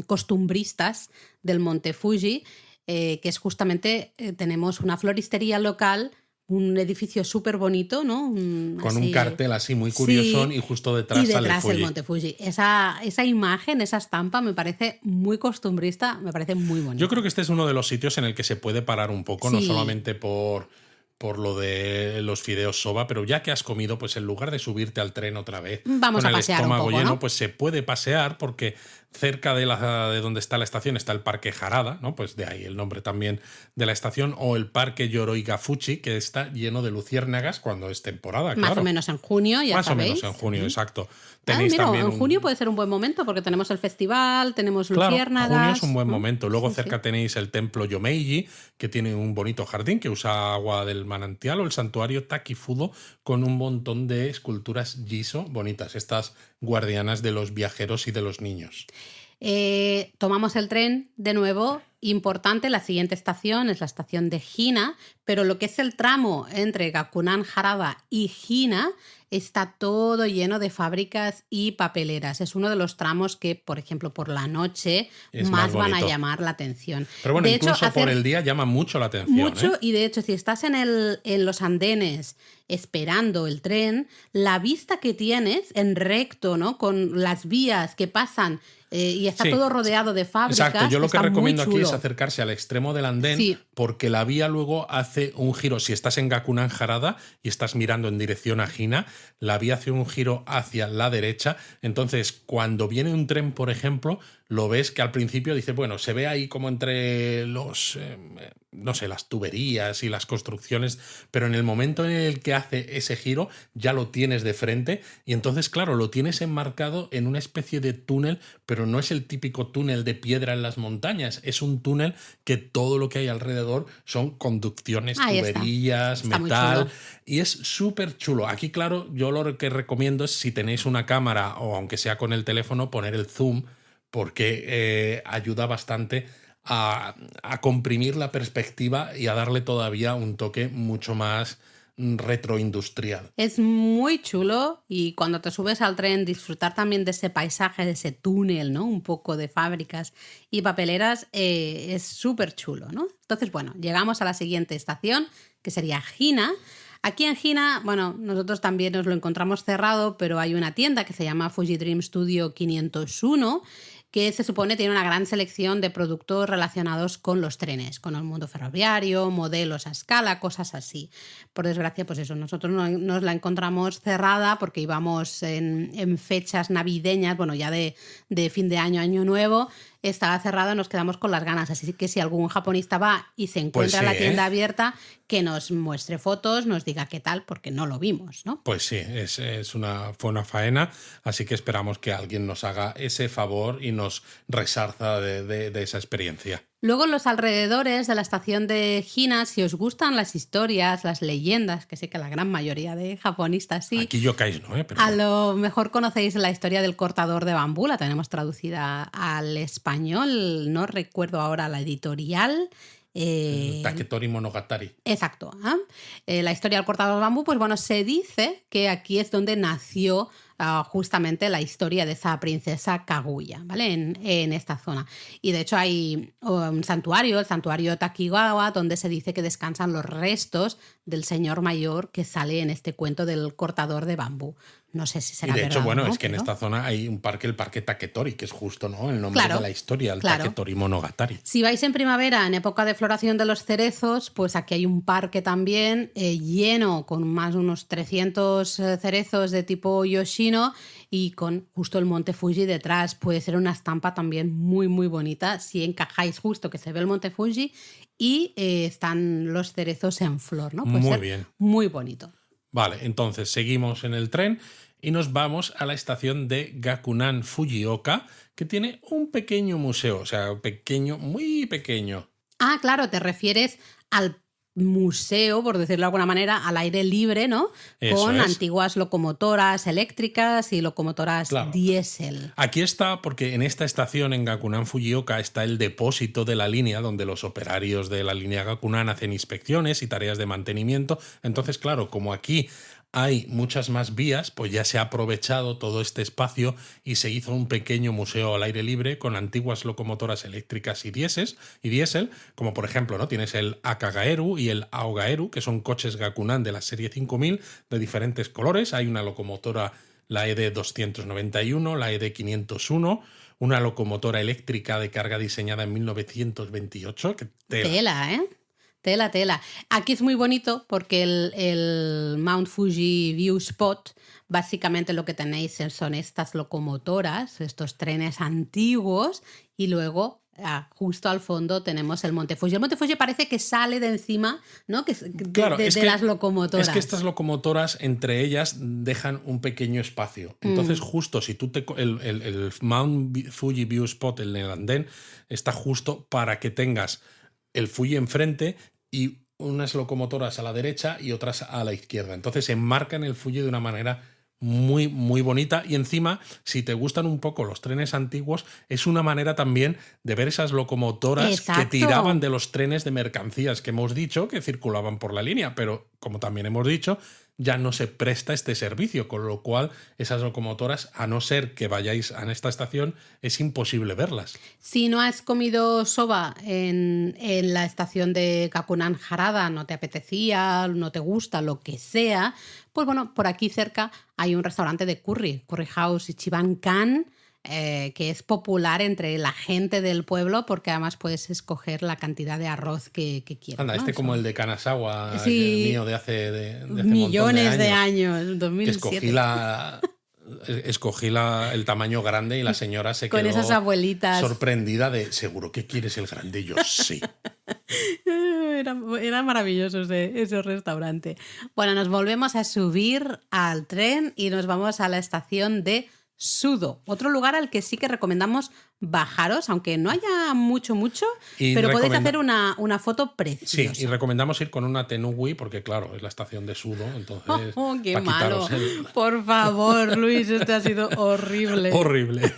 S2: costumbristas del Monte Fuji, que es justamente, tenemos una floristería local, un edificio súper bonito, ¿no?
S1: Con un cartel así muy curiosón,
S2: sí,
S1: y justo detrás,
S2: y detrás
S1: sale Fuji.
S2: el Monte Fuji. Esa imagen, esa estampa me parece muy costumbrista, me parece muy bonita.
S1: Yo creo que este es uno de los sitios en el que se puede parar un poco, no
S2: Sí.
S1: solamente por lo de los fideos soba, pero ya que has comido, pues en lugar de subirte al tren otra vez
S2: Vamos
S1: con
S2: a
S1: el
S2: pasear un
S1: estómago
S2: poco,
S1: lleno,
S2: ¿no?
S1: pues se puede pasear, porque cerca de donde está la estación está el Parque Harada, ¿no? Pues de ahí el nombre también de la estación, o el Parque Yoroiga-Fuchi, que está lleno de luciérnagas cuando es temporada,
S2: Más
S1: claro.
S2: o menos en junio, ya
S1: Más
S2: sabéis.
S1: o menos en junio, exacto.
S2: Ah,
S1: Tenéis
S2: mira,
S1: también
S2: en junio puede ser un buen momento porque tenemos el festival, tenemos
S1: Claro,
S2: luciérnagas.
S1: junio es un buen
S2: ¿no?
S1: momento. Luego
S2: Sí,
S1: cerca
S2: sí.
S1: tenéis el templo Yomeiji, que tiene un bonito jardín que usa agua del manantial, o el santuario Takifudo, con un montón de esculturas Jiso bonitas, estas guardianas de los viajeros y de los niños.
S2: Tomamos el tren de nuevo. Importante, la siguiente estación es la estación de Hina, pero lo que es el tramo entre Gakunan Harada y Hina está todo lleno de fábricas y papeleras. Es uno de los tramos que, por ejemplo, por la noche
S1: Es
S2: más
S1: más
S2: van a
S1: bonito.
S2: llamar la atención.
S1: Pero bueno,
S2: De hecho,
S1: incluso por
S2: hacer
S1: el día llama mucho la atención.
S2: mucho, y de hecho, si estás en los andenes esperando el tren, la vista que tienes en recto, ¿no? Con las vías que pasan y está
S1: Sí,
S2: todo rodeado de fábricas.
S1: Exacto, yo lo que
S2: está muy
S1: recomiendo aquí
S2: chulo.
S1: es acercarse al extremo del andén,
S2: Sí.
S1: porque la vía luego hace un giro. Si estás en Gakunan Harada y estás mirando en dirección a Hina, la vía hace un giro hacia la derecha. Entonces, cuando viene un tren, por ejemplo, lo ves que al principio dice, bueno, se ve ahí como entre los, no sé, las tuberías y las construcciones, pero en el momento en el que hace ese giro ya lo tienes de frente, y entonces, claro, lo tienes enmarcado en una especie de túnel, pero no es el típico túnel de piedra en las montañas, es un túnel que todo lo que hay alrededor son conducciones,
S2: Ahí está.
S1: tuberías,
S2: Está muy
S1: metal,
S2: chulo.
S1: y es súper chulo. Aquí, claro, yo lo que recomiendo es, si tenéis una cámara o aunque sea con el teléfono, poner el zoom, porque ayuda bastante a comprimir la perspectiva y a darle todavía un toque mucho más retroindustrial.
S2: Es muy chulo, y cuando te subes al tren disfrutar también de ese paisaje, de ese túnel, ¿no? Un poco de fábricas y papeleras, es súper chulo, ¿no? Entonces, bueno, llegamos a la siguiente estación, que sería Hina. Aquí en Hina, bueno, nosotros también nos lo encontramos cerrado, pero hay una tienda que se llama Fuji Dream Studio 501, que se supone tiene una gran selección de productos relacionados con los trenes, con el mundo ferroviario, modelos a escala, cosas así. Por desgracia, pues eso, nosotros nos la encontramos cerrada porque íbamos en fechas navideñas, bueno, ya de fin de año, año nuevo, estaba cerrada, nos quedamos con las ganas. Así que si algún japonista va y se encuentra
S1: Pues sí,
S2: la tienda abierta, que nos muestre fotos, nos diga qué tal, porque no lo vimos, ¿no?
S1: Pues sí, fue una faena, así que esperamos que alguien nos haga ese favor y nos resarza de esa experiencia.
S2: Luego, en los alrededores de la estación de Hina, si os gustan las historias, las leyendas, que sé que la gran mayoría de japonistas sí,
S1: Aquí yokais no, pero
S2: a lo mejor conocéis la historia del cortador de bambú, la tenemos traducida al español, no recuerdo ahora la editorial.
S1: Taketori Monogatari.
S2: Exacto. La historia del cortador de bambú, pues bueno, se dice que aquí es donde nació justamente la historia de esa princesa Kaguya, ¿vale? En esta zona. Y de hecho hay un santuario, el santuario Takigawa, donde se dice que descansan los restos del señor mayor que sale en este cuento del cortador de bambú. No sé si será
S1: Y de
S2: verdad
S1: hecho, bueno,
S2: o no,
S1: es que en
S2: pero...
S1: esta zona hay un parque, el Parque Taketori, que es justo, ¿no?, el nombre
S2: Claro,
S1: de la historia, el
S2: claro.
S1: Taketori Monogatari.
S2: Si vais en primavera, en época de floración de los cerezos, pues aquí hay un parque también lleno con más de unos 300 cerezos de tipo Yoshino y con justo el monte Fuji detrás. Puede ser una estampa también muy, muy bonita si encajáis justo que se ve el monte Fuji y están los cerezos en flor, ¿no? Puede
S1: Muy
S2: ser
S1: bien.
S2: muy bonito.
S1: Vale, entonces seguimos en el tren y nos vamos a la estación de Gakunan Fujioka, que tiene un pequeño museo, o sea, pequeño, muy pequeño.
S2: Ah, claro, te refieres al museo, por decirlo de alguna manera, al aire libre, ¿no?
S1: Eso
S2: Con
S1: es.
S2: antiguas locomotoras eléctricas y locomotoras
S1: Claro.
S2: diésel.
S1: Aquí está porque en esta estación, en Gakunan Fujioka, está el depósito de la línea donde los operarios de la línea Gakunan hacen inspecciones y tareas de mantenimiento. Entonces, claro, como aquí hay muchas más vías, pues ya se ha aprovechado todo este espacio y se hizo un pequeño museo al aire libre con antiguas locomotoras eléctricas y diésel, como por ejemplo, ¿no?, tienes el Akagaeru y el Aogaeru, que son coches Gakunan de la serie 5000 de diferentes colores. Hay una locomotora, la ED291, la ED501, una locomotora eléctrica de carga diseñada en 1928. Que
S2: Tela, ¿eh? Tela. Aquí es muy bonito porque el Mount Fuji View Spot, básicamente lo que tenéis son estas locomotoras, estos trenes antiguos, y luego justo al fondo tenemos el Monte Fuji. El Monte Fuji parece que sale de encima, ¿no?
S1: Claro,
S2: de las locomotoras.
S1: Es que estas locomotoras, entre ellas, dejan un pequeño espacio. Entonces, justo si tú el Mount Fuji View Spot, el andén, está justo para que tengas el Fuji enfrente y unas locomotoras a la derecha y otras a la izquierda. Entonces se enmarcan el Fuji de una manera muy, muy bonita. Y encima, si te gustan un poco los trenes antiguos, es una manera también de ver esas locomotoras
S2: Exacto.
S1: que tiraban de los trenes de mercancías que hemos dicho que circulaban por la línea. Pero, como también hemos dicho, ya no se presta este servicio, con lo cual esas locomotoras, a no ser que vayáis a esta estación, es imposible verlas.
S2: Si no has comido soba en la estación de Gakunan Harada, no te apetecía, no te gusta, lo que sea, pues bueno, por aquí cerca hay un restaurante de Curry House Ichiban Kan, que es popular entre la gente del pueblo porque además puedes escoger la cantidad de arroz que quieras.
S1: Anda,
S2: ¿no?
S1: como el de Kanazawa,
S2: Sí,
S1: mío de hace
S2: millones de años,
S1: que
S2: 2007.
S1: escogí el tamaño grande y la señora se
S2: Con
S1: quedó
S2: esas abuelitas
S1: sorprendida de, ¿seguro que quieres el grande? Y yo, sí.
S2: Era maravilloso ese restaurante. Bueno, nos volvemos a subir al tren y nos vamos a la estación de Sudo, otro lugar al que sí que recomendamos bajaros, aunque no haya mucho, pero podéis hacer una foto preciosa.
S1: Sí, y recomendamos ir con una Tenugui porque, claro, es la estación de Sudo, entonces...
S2: ¡Qué malo! Por favor, Luis, este ha sido horrible.
S1: Horrible.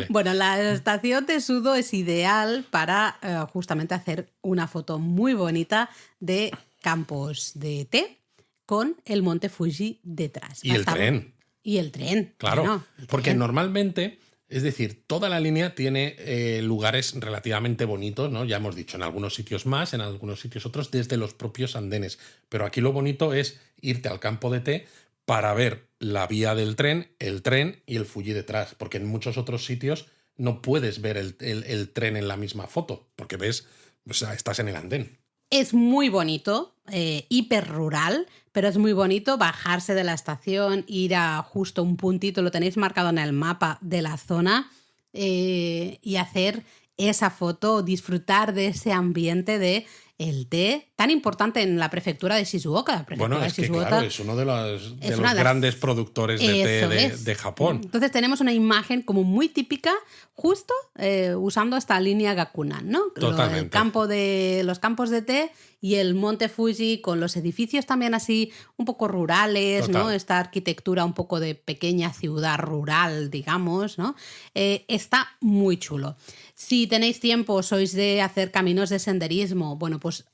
S2: Bueno, la estación de Sudo es ideal para justamente hacer una foto muy bonita de campos de té con el monte Fuji detrás.
S1: Y el tren.
S2: Y el tren.
S1: Claro,
S2: bueno,
S1: porque normalmente, es decir, toda la línea tiene lugares relativamente bonitos, ¿no? Ya hemos dicho, en algunos sitios más, en algunos sitios otros, desde los propios andenes. Pero aquí lo bonito es irte al campo de té para ver la vía del tren y el Fuji detrás, porque en muchos otros sitios no puedes ver el tren en la misma foto, porque ves, o sea, estás en el andén.
S2: Es muy bonito, hiper rural, pero es muy bonito bajarse de la estación, ir a justo un puntito, lo tenéis marcado en el mapa de la zona, y hacer esa foto, disfrutar de ese ambiente de el té, tan importante en la prefectura de Shizuoka.
S1: Bueno, es que claro, es uno de los grandes productores de té de Japón.
S2: Entonces tenemos una imagen como muy típica, justo usando esta línea Gakunan, ¿no?
S1: Totalmente.
S2: Los campos de té y el monte Fuji con los edificios también así un poco rurales,
S1: Total.
S2: ¿no? Esta arquitectura un poco de pequeña ciudad rural, digamos, ¿no? Está muy chulo. Si tenéis tiempo, sois de hacer caminos de senderismo, bueno, pues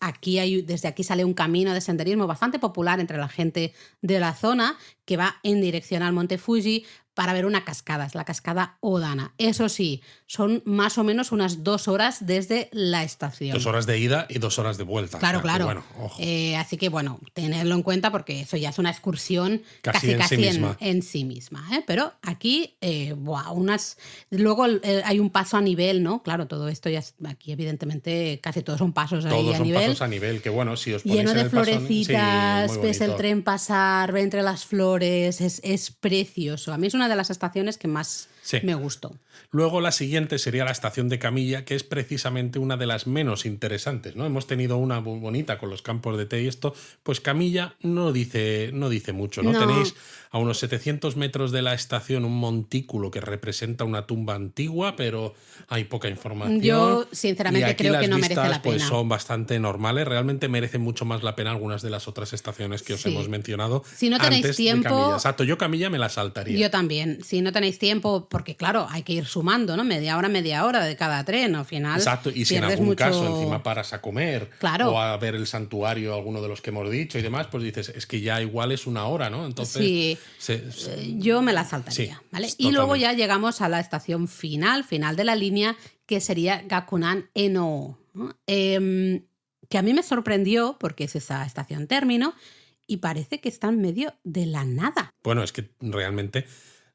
S2: desde aquí sale un camino de senderismo bastante popular entre la gente de la zona que va en dirección al Monte Fuji para ver una cascada, es la cascada Odana. Eso sí, son más o menos unas 2 horas desde la estación.
S1: 2 horas de ida y 2 horas de vuelta.
S2: Claro,
S1: o sea,
S2: claro.
S1: Bueno, ojo.
S2: Así que, bueno, tenerlo en cuenta porque eso ya es una excursión
S1: Casi
S2: en sí misma. Pero aquí, luego hay un paso a nivel, ¿no? Claro, todo esto ya aquí, evidentemente, casi todos son pasos ahí
S1: Todos
S2: a
S1: son
S2: nivel.
S1: pasos a nivel, que bueno, si os ponéis
S2: Lleno
S1: en
S2: de
S1: el paso,
S2: florecitas,
S1: sí, muy
S2: ves el
S1: bonito.
S2: tren pasar, ve entre las flores, es precioso. A mí es una de las estaciones que más me gustó.
S1: Luego la siguiente sería la estación de Camilla, que es precisamente una de las menos interesantes, ¿no? Hemos tenido una muy bonita con los campos de té y esto, pues Camilla no dice mucho, ¿no? Tenéis a unos 700 metros de la estación un montículo que representa una tumba antigua, pero hay poca información.
S2: Yo, sinceramente,
S1: y aquí
S2: creo que no
S1: las
S2: merece la
S1: pues
S2: pena.
S1: son bastante normales, realmente merecen mucho más la pena algunas de las otras estaciones que os hemos mencionado.
S2: Si no tenéis
S1: antes
S2: tiempo,
S1: de Camilla. Exacto, yo Camilla me la saltaría.
S2: Yo también. Si no tenéis tiempo, porque claro, hay que ir sumando, ¿no? Media hora de cada tren, al final.
S1: Exacto, y si en algún caso encima paras a comer o a ver el santuario, alguno de los que hemos dicho y demás, pues dices, es que ya igual es 1 hora, ¿no? Entonces,
S2: yo me la saltaría, ¿vale? Y luego ya llegamos a la estación final de la línea, que sería Gakunan Eno, ¿no? Que a mí me sorprendió porque es esa estación término y parece que está en medio de la nada.
S1: Bueno, es que realmente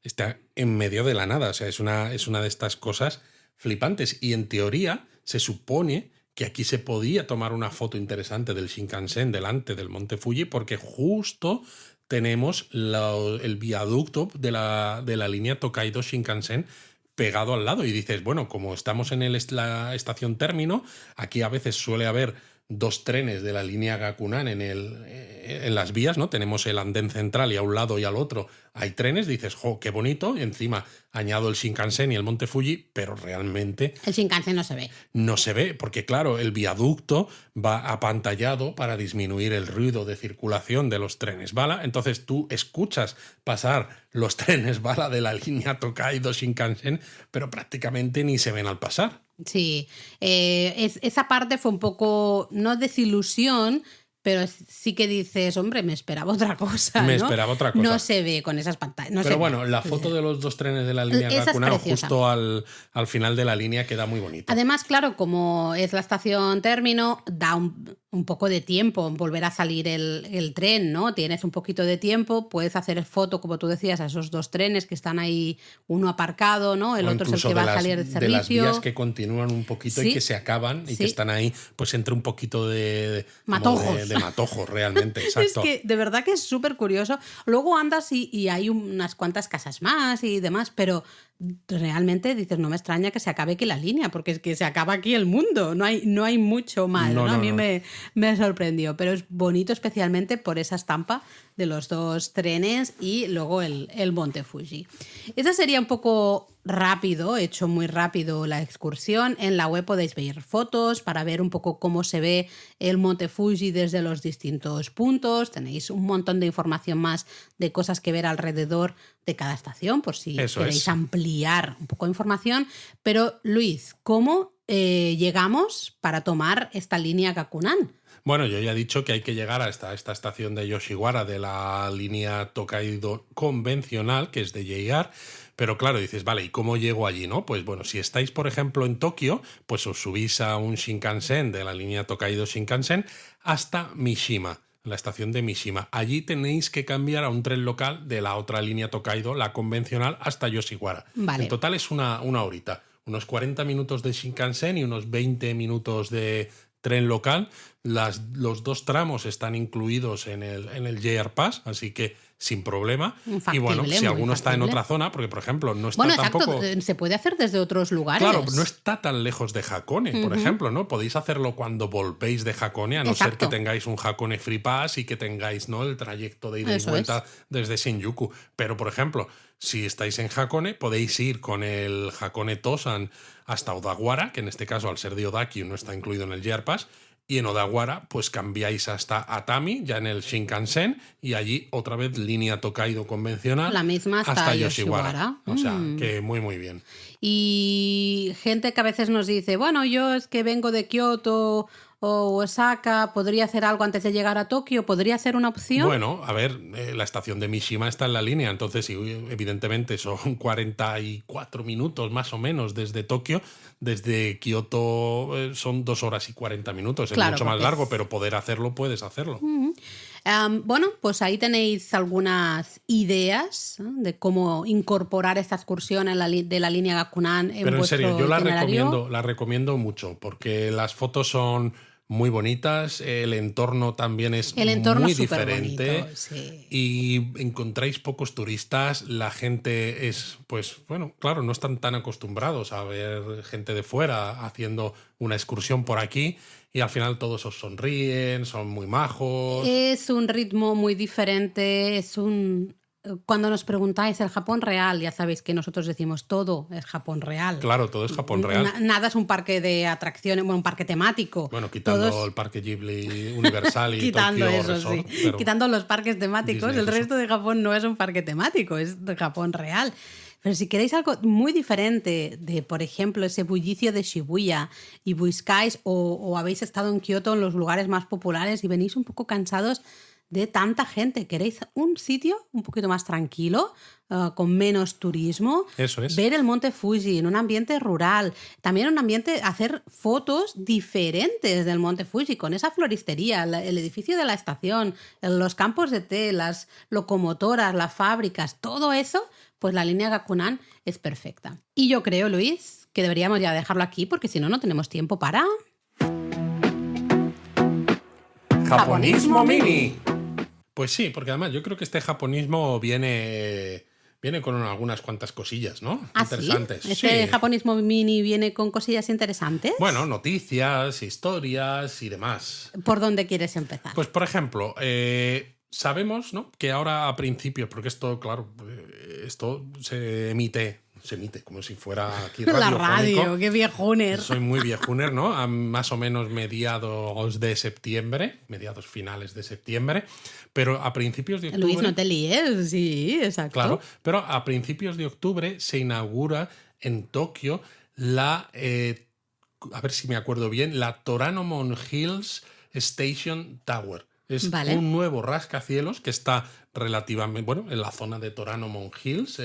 S1: está en medio de la nada, o sea, es una de estas cosas flipantes y en teoría se supone que aquí se podía tomar una foto interesante del Shinkansen delante del Monte Fuji porque justo tenemos el viaducto de la línea Tokaido Shinkansen pegado al lado y dices, bueno, como estamos en la estación término, aquí a veces suele haber 2 trenes de la línea Gakunan en las vías, ¿no? Tenemos el andén central y a un lado y al otro hay trenes, dices, ¡jo, qué bonito! Y encima añado el Shinkansen y el Monte Fuji, pero realmente...
S2: El Shinkansen no se ve.
S1: No se ve, porque claro, el viaducto va apantallado para disminuir el ruido de circulación de los trenes bala, entonces tú escuchas pasar los trenes bala de la línea Tokaido Shinkansen, pero prácticamente ni se ven al pasar.
S2: Sí, esa parte fue un poco, no desilusión, pero sí que dices, hombre, me esperaba otra cosa.
S1: Me esperaba otra cosa.
S2: No se ve con esas pantallas.
S1: Pero bueno, la foto de los 2 trenes de la línea Gakunan justo al final de la línea queda muy bonita.
S2: Además, claro, como es la estación término, da un poco de tiempo en volver a salir el tren, ¿no? Tienes un poquito de tiempo, puedes hacer foto, como tú decías, a esos 2 trenes que están ahí, uno aparcado, ¿no? El otro es el que va a salir de servicio.
S1: De las vías que continúan un poquito y que se acaban y que están ahí, pues entre un poquito de
S2: matojos.
S1: De matojos, realmente, exacto.
S2: Es que de verdad que es súper curioso. Luego andas y hay unas cuantas casas más y demás, pero realmente dices, no me extraña que se acabe aquí la línea, porque es que se acaba aquí el mundo, no hay mucho más, ¿no? A mí me sorprendió, pero es bonito especialmente por esa estampa de los 2 trenes y luego el Monte Fuji. Ese sería un poco rápido, hecho muy rápido la excursión. En la web podéis ver fotos para ver un poco cómo se ve el Monte Fuji desde los distintos puntos. Tenéis un montón de información más de cosas que ver alrededor de cada estación, por si queréis ampliar un poco de información. Pero, Luis, ¿cómo llegamos para tomar esta línea Gakunan?
S1: Bueno, yo ya he dicho que hay que llegar a esta estación de Yoshiwara de la línea Tokaido convencional, que es de JR, pero claro, dices, vale, ¿y cómo llego allí, no? Pues bueno, si estáis, por ejemplo, en Tokio, pues os subís a un Shinkansen de la línea Tokaido Shinkansen hasta Mishima, la estación de Mishima. Allí tenéis que cambiar a un tren local de la otra línea Tokaido, la convencional, hasta Yoshiwara.
S2: Vale.
S1: En total es una horita, unos 40 minutos de Shinkansen y unos 20 minutos de tren local. Los 2 tramos están incluidos en el JR Pass, así que sin problema.
S2: Factible,
S1: y bueno, si alguno está en otra zona, porque por ejemplo no está tampoco...
S2: se puede hacer desde otros lugares.
S1: Claro, no está tan lejos de Hakone, por ejemplo, ¿no? Podéis hacerlo cuando volvéis de Hakone, a no ser que tengáis un Hakone Free Pass y que tengáis, ¿no?, el trayecto de ida y vuelta desde Shinjuku. Pero, por ejemplo, si estáis en Hakone, podéis ir con el Hakone Tosan hasta Odawara, que en este caso, al ser de Odakyu, no está incluido en el JR Pass, y en Odawara pues cambiáis hasta Atami, ya en el Shinkansen, y allí otra vez línea Tokaido convencional,
S2: la misma hasta
S1: Yoshiwara. O sea, que muy muy bien.
S2: Y gente que a veces nos dice, bueno, yo es que vengo de Kioto o Osaka, ¿podría hacer algo antes de llegar a Tokio? ¿Podría ser una opción?
S1: Bueno, a ver, la estación de Mishima está en la línea, entonces evidentemente son 44 minutos más o menos desde Tokio. Desde Kioto son 2 horas y 40 minutos, es
S2: Claro,
S1: mucho más
S2: porque
S1: largo,
S2: es...
S1: pero poder hacerlo, puedes hacerlo.
S2: Bueno, pues ahí tenéis algunas ideas, ¿no?, de cómo incorporar esta excursión de la línea Gakunan en
S1: Pero en serio,
S2: vuestro
S1: yo
S2: itinerario.
S1: la recomiendo mucho, porque las fotos son muy bonitas, el entorno también es
S2: El entorno
S1: muy
S2: es súper bonito,
S1: diferente
S2: sí.
S1: y encontráis pocos turistas, la gente es, pues bueno, claro, no están tan acostumbrados a ver gente de fuera haciendo una excursión por aquí y al final todos os sonríen, son muy majos.
S2: Es un ritmo muy diferente, es un... Cuando nos preguntáis el Japón real, ya sabéis que nosotros decimos todo es Japón real.
S1: Claro, todo es Japón real.
S2: Nada es un parque de atracciones, bueno, un parque temático.
S1: Bueno, quitando
S2: Todos
S1: el Parque Ghibli Universal y
S2: quitando
S1: Tokyo
S2: eso, sí.
S1: Resort, pero
S2: Quitando los parques temáticos,
S1: Disney
S2: el
S1: Resort.
S2: resto de Japón no es un parque temático, es de Japón real. Pero si queréis algo muy diferente de, por ejemplo, ese bullicio de Shibuya y buscáis o habéis estado en Kioto en los lugares más populares y venís un poco cansados de tanta gente, queréis un sitio un poquito más tranquilo, con menos turismo,
S1: Eso es.
S2: ver el monte Fuji en un ambiente rural, también un ambiente, hacer fotos diferentes del monte Fuji, con esa floristería, el edificio de la estación, los campos de té, las locomotoras, las fábricas, todo eso, pues la línea Gakunan es perfecta. Y yo creo, Luis, que deberíamos ya dejarlo aquí porque si no, no tenemos tiempo para...
S1: Japonismo Mini. Pues sí, porque además yo creo que este japonismo viene con algunas cuantas cosillas, ¿no?
S2: ¿Ah,
S1: Interesantes.
S2: sí? ¿Este
S1: Sí.
S2: japonismo mini viene con cosillas interesantes?
S1: Bueno, noticias, historias y demás.
S2: ¿Por dónde quieres empezar?
S1: Pues, por ejemplo, sabemos, ¿no?, que ahora a principios, porque esto, claro, esto se emite como si fuera aquí
S2: La
S1: radiofónico.
S2: radio, qué viejuner.
S1: Soy muy viejuner, ¿no? A más o menos mediados de septiembre, mediados finales de septiembre, pero a principios de octubre...
S2: Luis, no te líes, sí, exacto.
S1: Claro, pero a principios de octubre se inaugura en Tokio la, a ver si me acuerdo bien, la Toranomon Hills Station Tower. Es
S2: Vale.
S1: un nuevo rascacielos que está relativamente, bueno, en la zona de Toranomon Hills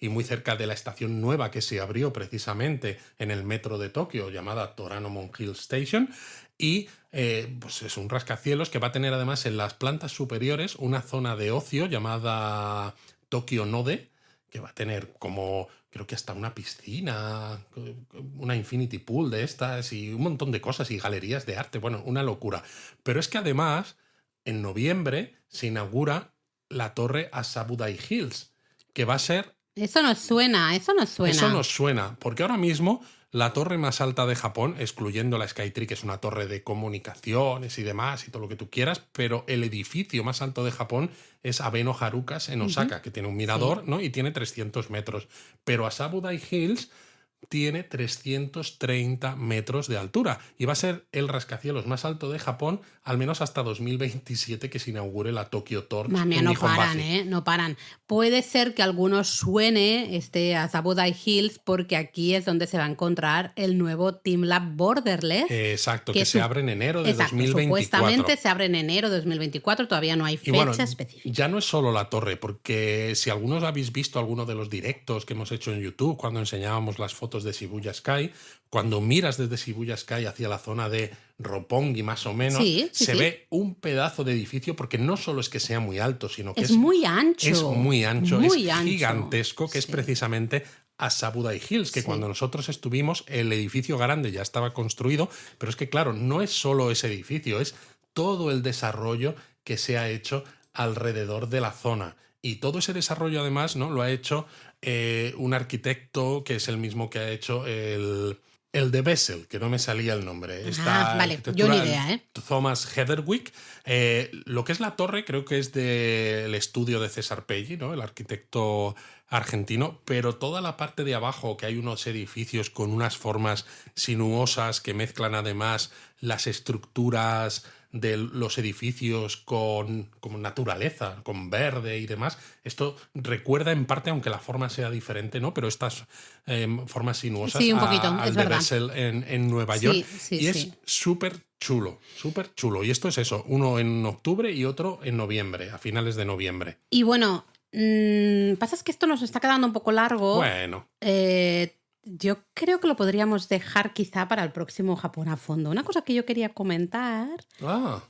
S1: y muy cerca de la estación nueva que se abrió precisamente en el metro de Tokio, llamada Toranomon Hills Station. Y pues es un rascacielos que va a tener además en las plantas superiores una zona de ocio llamada Tokyo Node, que va a tener como, creo que hasta una piscina, una infinity pool de estas y un montón de cosas y galerías de arte. Bueno, una locura. Pero es que además, en noviembre se inaugura la torre Asabudai Hills, que va a ser...
S2: Eso nos suena, eso nos suena.
S1: Eso nos suena, porque ahora mismo la torre más alta de Japón, excluyendo la Skytree, que es una torre de comunicaciones y demás y todo lo que tú quieras, pero el edificio más alto de Japón es Abeno Harukas en Osaka, que tiene un mirador, ¿no?, y tiene 300 metros. Pero Asabudai Hills tiene 330 metros de altura y va a ser el rascacielos más alto de Japón al menos hasta 2027, que se inaugure la Tokyo Torch.
S2: Mami,
S1: en
S2: no
S1: Nihonbashi.
S2: paran, no paran. Puede ser que a algunos suene Asabudai Hills porque aquí es donde se va a encontrar el nuevo TeamLab Borderless.
S1: Exacto, que se abre en enero de
S2: Exacto,
S1: 2024.
S2: supuestamente se abre en enero de 2024, todavía no hay fecha
S1: Y bueno,
S2: específica.
S1: ya no es solo la torre, porque si algunos habéis visto alguno de los directos que hemos hecho en YouTube cuando enseñábamos las fotos de Shibuya Sky, cuando miras desde Shibuya Sky hacia la zona de Roppongi más o menos, se ve un pedazo de edificio, porque no solo es que sea muy alto, sino que
S2: es muy ancho.
S1: Es muy ancho,
S2: muy
S1: es
S2: ancho.
S1: gigantesco, que es precisamente Asabudai Hills, que cuando nosotros estuvimos el edificio grande ya estaba construido, pero es que claro, no es solo ese edificio, es todo el desarrollo que se ha hecho alrededor de la zona. Y todo ese desarrollo además, ¿no?, lo ha hecho un arquitecto que es el mismo que ha hecho el de Bessel, que no me salía el nombre.
S2: Vale, yo ni idea,
S1: Thomas Heatherwick. Lo que es la torre creo que es del estudio de César Pelli, ¿no?, el arquitecto argentino, pero toda la parte de abajo, que hay unos edificios con unas formas sinuosas que mezclan además las estructuras de los edificios con naturaleza, con verde y demás. Esto recuerda en parte, aunque la forma sea diferente, ¿no? Pero estas formas sinuosas
S2: Sí, un poquito,
S1: al
S2: es
S1: de
S2: verdad.
S1: Bessel en Nueva York.
S2: Sí, sí,
S1: Y es
S2: sí.
S1: súper chulo, súper chulo. Y esto es eso, uno en octubre y otro en noviembre, a finales de noviembre.
S2: Y bueno, pasa es que esto nos está quedando un poco largo.
S1: Bueno,
S2: Yo creo que lo podríamos dejar quizá para el próximo Japón a fondo. Una cosa que yo quería comentar.
S1: bueno,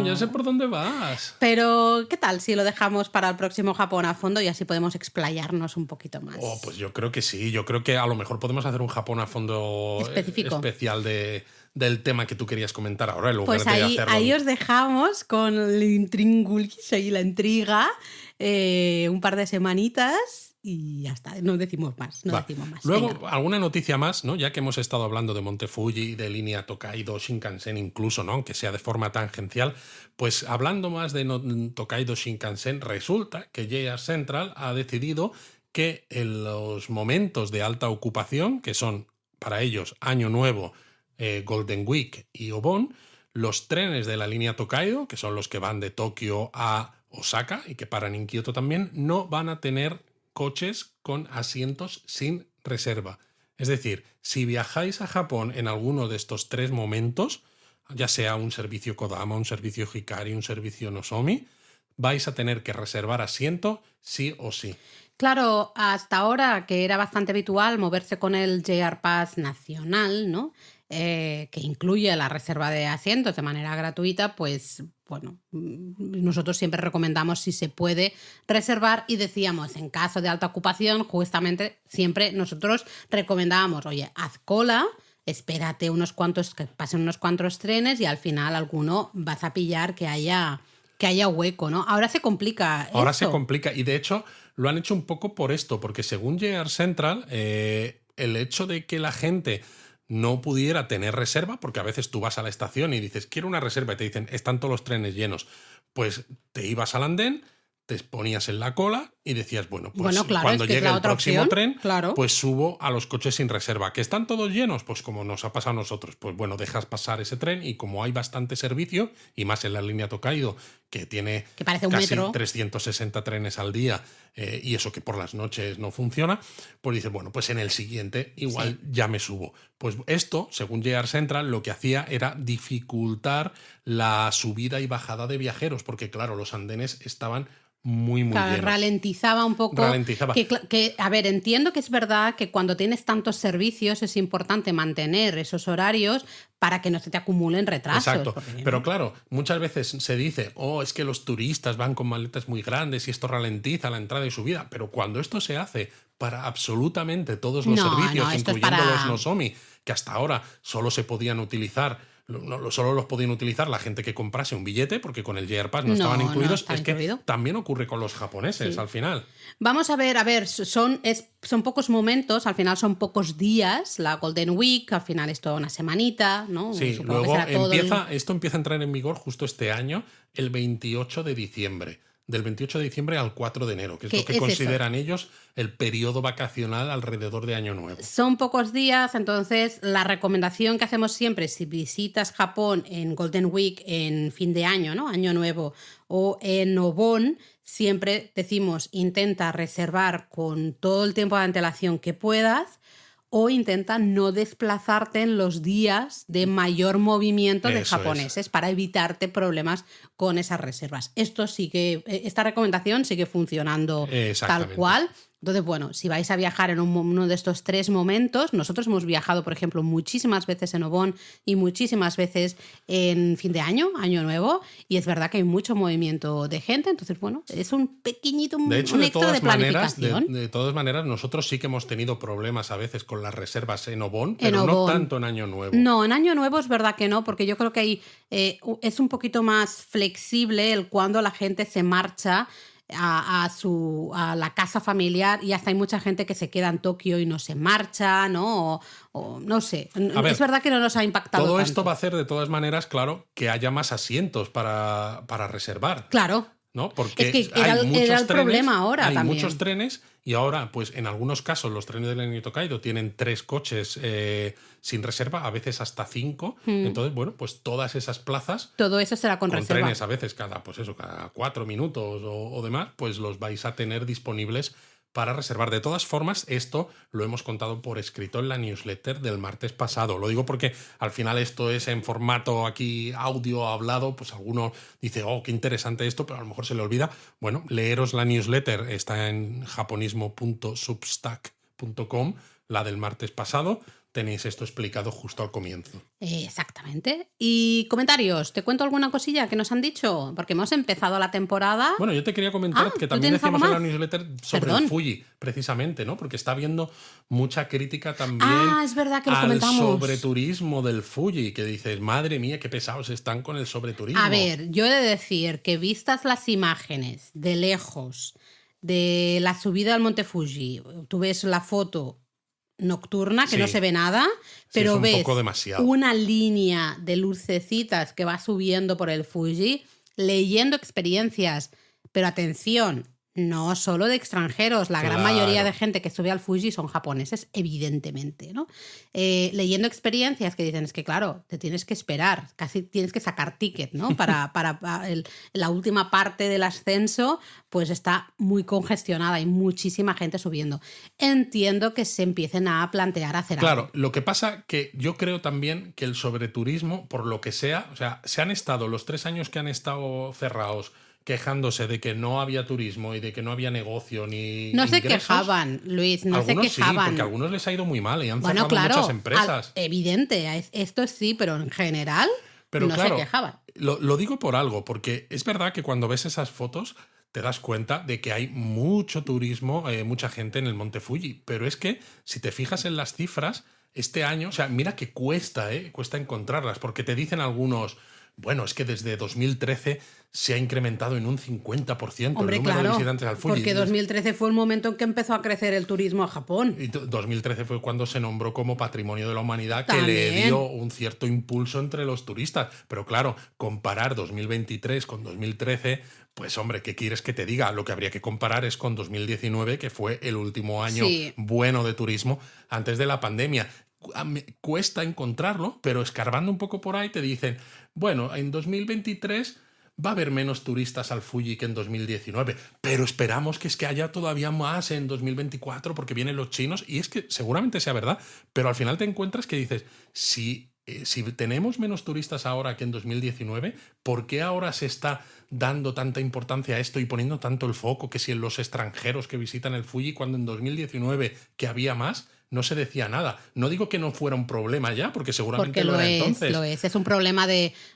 S1: ya sé por dónde vas.
S2: Pero, ¿qué tal si lo dejamos para el próximo Japón a fondo y así podemos explayarnos un poquito más?
S1: Oh, pues yo creo que sí. Yo creo que a lo mejor podemos hacer un Japón a fondo
S2: Específico.
S1: especial del tema que tú querías comentar ahora, en lugar
S2: Pues
S1: de hacerlo.
S2: ahí os dejamos con el intríngulis y la intriga un par de semanitas y ya está. No decimos más. No
S1: Va.
S2: decimos más.
S1: Luego,
S2: Venga.
S1: alguna noticia más, ¿no? Ya que hemos estado hablando de Monte Fuji, de línea Tokaido, Shinkansen incluso, ¿no? Aunque sea de forma tangencial, pues hablando más de Tokaido Shinkansen, resulta que JR Central ha decidido que en los momentos de alta ocupación, que son para ellos Año Nuevo, Golden Week y Obon, los trenes de la línea Tokaido, que son los que van de Tokio a Osaka y que paran en Kioto también, no van a tener coches con asientos sin reserva. Es decir, si viajáis a Japón en alguno de estos tres momentos, ya sea un servicio Kodama, un servicio Hikari, un servicio Nozomi, vais a tener que reservar asiento sí o sí.
S2: Claro, hasta ahora que era bastante habitual moverse con el JR Pass nacional, ¿no? Que incluye la reserva de asientos de manera gratuita, pues bueno, nosotros siempre recomendamos si se puede reservar y decíamos en caso de alta ocupación, justamente siempre nosotros recomendábamos, oye, haz cola, espérate que pasen unos cuantos trenes y al final alguno vas a pillar que haya hueco, ¿no? Ahora se complica.
S1: Ahora
S2: esto.
S1: se complica y de hecho lo han hecho un poco por esto, porque según JR Central, el hecho de que la gente no pudiera tener reserva, porque a veces tú vas a la estación y dices, quiero una reserva y te dicen, están todos los trenes llenos, pues te ibas al andén, te ponías en la cola y decías, bueno, pues
S2: Claro,
S1: cuando
S2: es que es
S1: llegue
S2: la
S1: el
S2: otra
S1: próximo
S2: opción,
S1: tren,
S2: claro.
S1: pues subo a los coches sin reserva. ¿Que están todos llenos? Pues como nos ha pasado a nosotros, pues bueno, dejas pasar ese tren y como hay bastante servicio, y más en la línea Tokaido, que tiene
S2: Que parece un
S1: casi
S2: metro.
S1: 360 trenes al día, y eso que por las noches no funciona, pues dices, bueno, pues en el siguiente igual ya me subo. Pues esto, según JR Central, lo que hacía era dificultar la subida y bajada de viajeros, porque claro, los andenes estaban muy
S2: Claro,
S1: llenos.
S2: ralentizaba un poco.
S1: Ralentizaba.
S2: A ver, entiendo que es verdad que cuando tienes tantos servicios es importante mantener esos horarios para que no se te acumulen retrasos.
S1: Exacto.
S2: Porque,
S1: Pero claro, muchas veces se dice, oh, es que los turistas van con maletas muy grandes y esto ralentiza la entrada y subida. Pero cuando esto se hace para absolutamente todos los servicios,
S2: esto es
S1: incluyendo
S2: para...
S1: los Nozomi, que hasta ahora solo se podían utilizar, solo los podían utilizar la gente que comprase un billete, porque con el JR Pass no estaban incluidos.
S2: está
S1: es
S2: incluido.
S1: que también ocurre con los japoneses al final.
S2: Vamos a ver, son pocos momentos, al final son pocos días, la Golden Week, al final es toda una semanita, ¿no?
S1: Sí,
S2: Supongo
S1: luego
S2: que será todo
S1: esto empieza a entrar en vigor justo este año, el 28 de diciembre. Del 28 de diciembre al 4 de enero, que es lo que consideran ellos el periodo vacacional alrededor de Año Nuevo.
S2: Son pocos días, entonces la recomendación que hacemos siempre si visitas Japón en Golden Week, en fin de año, ¿no? Año Nuevo, o en Obon, siempre decimos intenta reservar con todo el tiempo de antelación que puedas, o intenta no desplazarte en los días de mayor movimiento de japoneses para evitarte problemas con esas reservas. Esta recomendación sigue funcionando tal cual. Entonces, bueno, si vais a viajar en uno de estos tres momentos, nosotros hemos viajado, por ejemplo, muchísimas veces en Obon y muchísimas veces en fin de año, Año Nuevo, y es verdad que hay mucho movimiento de gente, entonces, bueno, es un pequeñito,
S1: de hecho,
S2: un extra de planificación.
S1: De todas maneras, nosotros sí que hemos tenido problemas a veces con las reservas en Obon, pero no tanto en Año Nuevo.
S2: No, en Año Nuevo es verdad que no, porque yo creo que ahí es un poquito más flexible el cuando la gente se marcha a la casa familiar y hasta hay mucha gente que se queda en Tokio y no se marcha, ¿no? O no sé. Es verdad que no nos ha impactado
S1: todo
S2: tanto.
S1: Esto va a hacer de todas maneras, claro, que haya más asientos para reservar.
S2: Claro.
S1: ¿no? Porque
S2: Es que era el problema ahora
S1: hay
S2: también.
S1: muchos trenes y ahora, pues en algunos casos, los trenes del Niño Tokaido tienen 3 coches sin reserva, a veces hasta 5. Entonces, bueno, pues todas esas plazas
S2: Todo eso será con reserva.
S1: trenes a veces cada 4 minutos o demás, pues los vais a tener disponibles para reservar. De todas formas, esto lo hemos contado por escrito en la newsletter del martes pasado. Lo digo porque al final esto es en formato aquí audio hablado, pues alguno dice, oh, qué interesante esto, pero a lo mejor se le olvida. Bueno, leeros la newsletter, está en japonismo.substack.com, la del martes pasado. Tenéis esto explicado justo al comienzo.
S2: Exactamente. Y comentarios, ¿te cuento alguna cosilla que nos han dicho? Porque hemos empezado la temporada.
S1: Bueno, yo te quería comentar que también
S2: tienes algo
S1: decíamos en la
S2: más?
S1: newsletter sobre
S2: Perdón.
S1: el Fuji, precisamente, ¿no? Porque está habiendo mucha crítica también
S2: Es verdad que lo
S1: al
S2: comentamos.
S1: sobreturismo del Fuji, que dices, madre mía, qué pesados están con el sobreturismo.
S2: A ver, yo he de decir que vistas las imágenes de lejos de la subida al Monte Fuji, tú ves la foto nocturna, que
S1: Sí.
S2: no se ve nada,
S1: Sí,
S2: pero
S1: es un
S2: ves
S1: poco demasiado.
S2: una línea de lucecitas que va subiendo por el Fuji, leyendo experiencias, pero atención, no solo de extranjeros, la gran
S1: Claro.
S2: mayoría de gente que sube al Fuji son japoneses, evidentemente, ¿no? Leyendo experiencias que dicen, es que claro, te tienes que esperar, casi tienes que sacar ticket, ¿no? Para la última parte del ascenso, pues está muy congestionada, hay muchísima gente subiendo. Entiendo que se empiecen a plantear hacer
S1: Claro,
S2: algo.
S1: lo que pasa que yo creo también que el sobreturismo, por lo que sea, o sea, se han estado los 3 años que han estado cerrados quejándose de que no había turismo y de que no había negocio ni
S2: No se
S1: ingresos.
S2: quejaban, Luis, no se
S1: Algunos sí,
S2: quejaban.
S1: porque a algunos les ha ido muy mal y han
S2: Bueno,
S1: cerrado
S2: claro,
S1: muchas empresas.
S2: evidente, esto sí, pero en general
S1: Pero
S2: no
S1: claro,
S2: se quejaban.
S1: lo digo por algo, porque es verdad que cuando ves esas fotos te das cuenta de que hay mucho turismo, mucha gente en el Monte Fuji. Pero es que si te fijas en las cifras, este año, o sea, mira que cuesta encontrarlas, porque te dicen algunos, bueno, es que desde 2013 se ha incrementado en un 50%
S2: Hombre,
S1: el número de
S2: claro,
S1: visitantes al Fuji.
S2: porque 2013 fue el momento en que empezó a crecer el turismo a Japón.
S1: Y 2013 fue cuando se nombró como Patrimonio de la Humanidad, que
S2: También.
S1: le dio un cierto impulso entre los turistas. Pero claro, comparar 2023 con 2013, pues hombre, ¿qué quieres que te diga? Lo que habría que comparar es con 2019, que fue el último año
S2: Sí.
S1: bueno de turismo antes de la pandemia. Cuesta encontrarlo, pero escarbando un poco por ahí te dicen, bueno, en 2023 va a haber menos turistas al Fuji que en 2019, pero esperamos que haya todavía más en 2024 porque vienen los chinos, y es que seguramente sea verdad, pero al final te encuentras que dices, si tenemos menos turistas ahora que en 2019, ¿por qué ahora se está dando tanta importancia a esto y poniendo tanto el foco que si en los extranjeros que visitan el Fuji, cuando en 2019 que había más, no se decía nada? No digo que no fuera un problema ya, porque seguramente
S2: Porque
S1: lo era entonces.
S2: lo es. Es un problema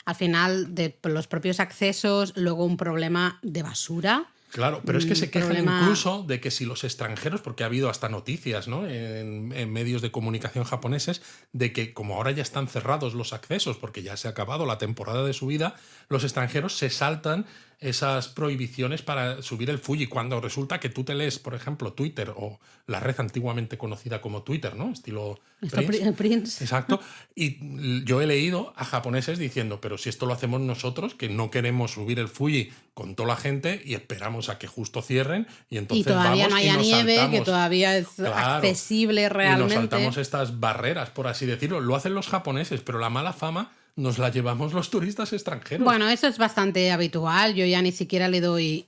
S2: al final, de los propios accesos, luego un problema de basura.
S1: Claro, pero es que se quejan
S2: problema-
S1: incluso de que si los extranjeros, porque ha habido hasta noticias, ¿no?, en medios de comunicación japoneses, de que como ahora ya están cerrados los accesos porque ya se ha acabado la temporada de subida, los extranjeros se saltan esas prohibiciones para subir el Fuji, cuando resulta que tú te lees, por ejemplo, Twitter, o la red antiguamente conocida como Twitter, ¿no?, estilo Prince.
S2: Prince.
S1: Exacto. Y yo he leído a japoneses diciendo, pero si esto lo hacemos nosotros, que no queremos subir el Fuji con toda la gente y esperamos a que justo cierren y entonces
S2: Y todavía
S1: vamos
S2: no
S1: y
S2: haya
S1: nos
S2: nieve,
S1: saltamos,
S2: que todavía es
S1: claro,
S2: accesible
S1: y
S2: realmente.
S1: nos saltamos estas barreras, por así decirlo. Lo hacen los japoneses, pero la mala fama nos la llevamos los turistas extranjeros.
S2: Bueno, eso es bastante habitual. Yo ya ni siquiera le doy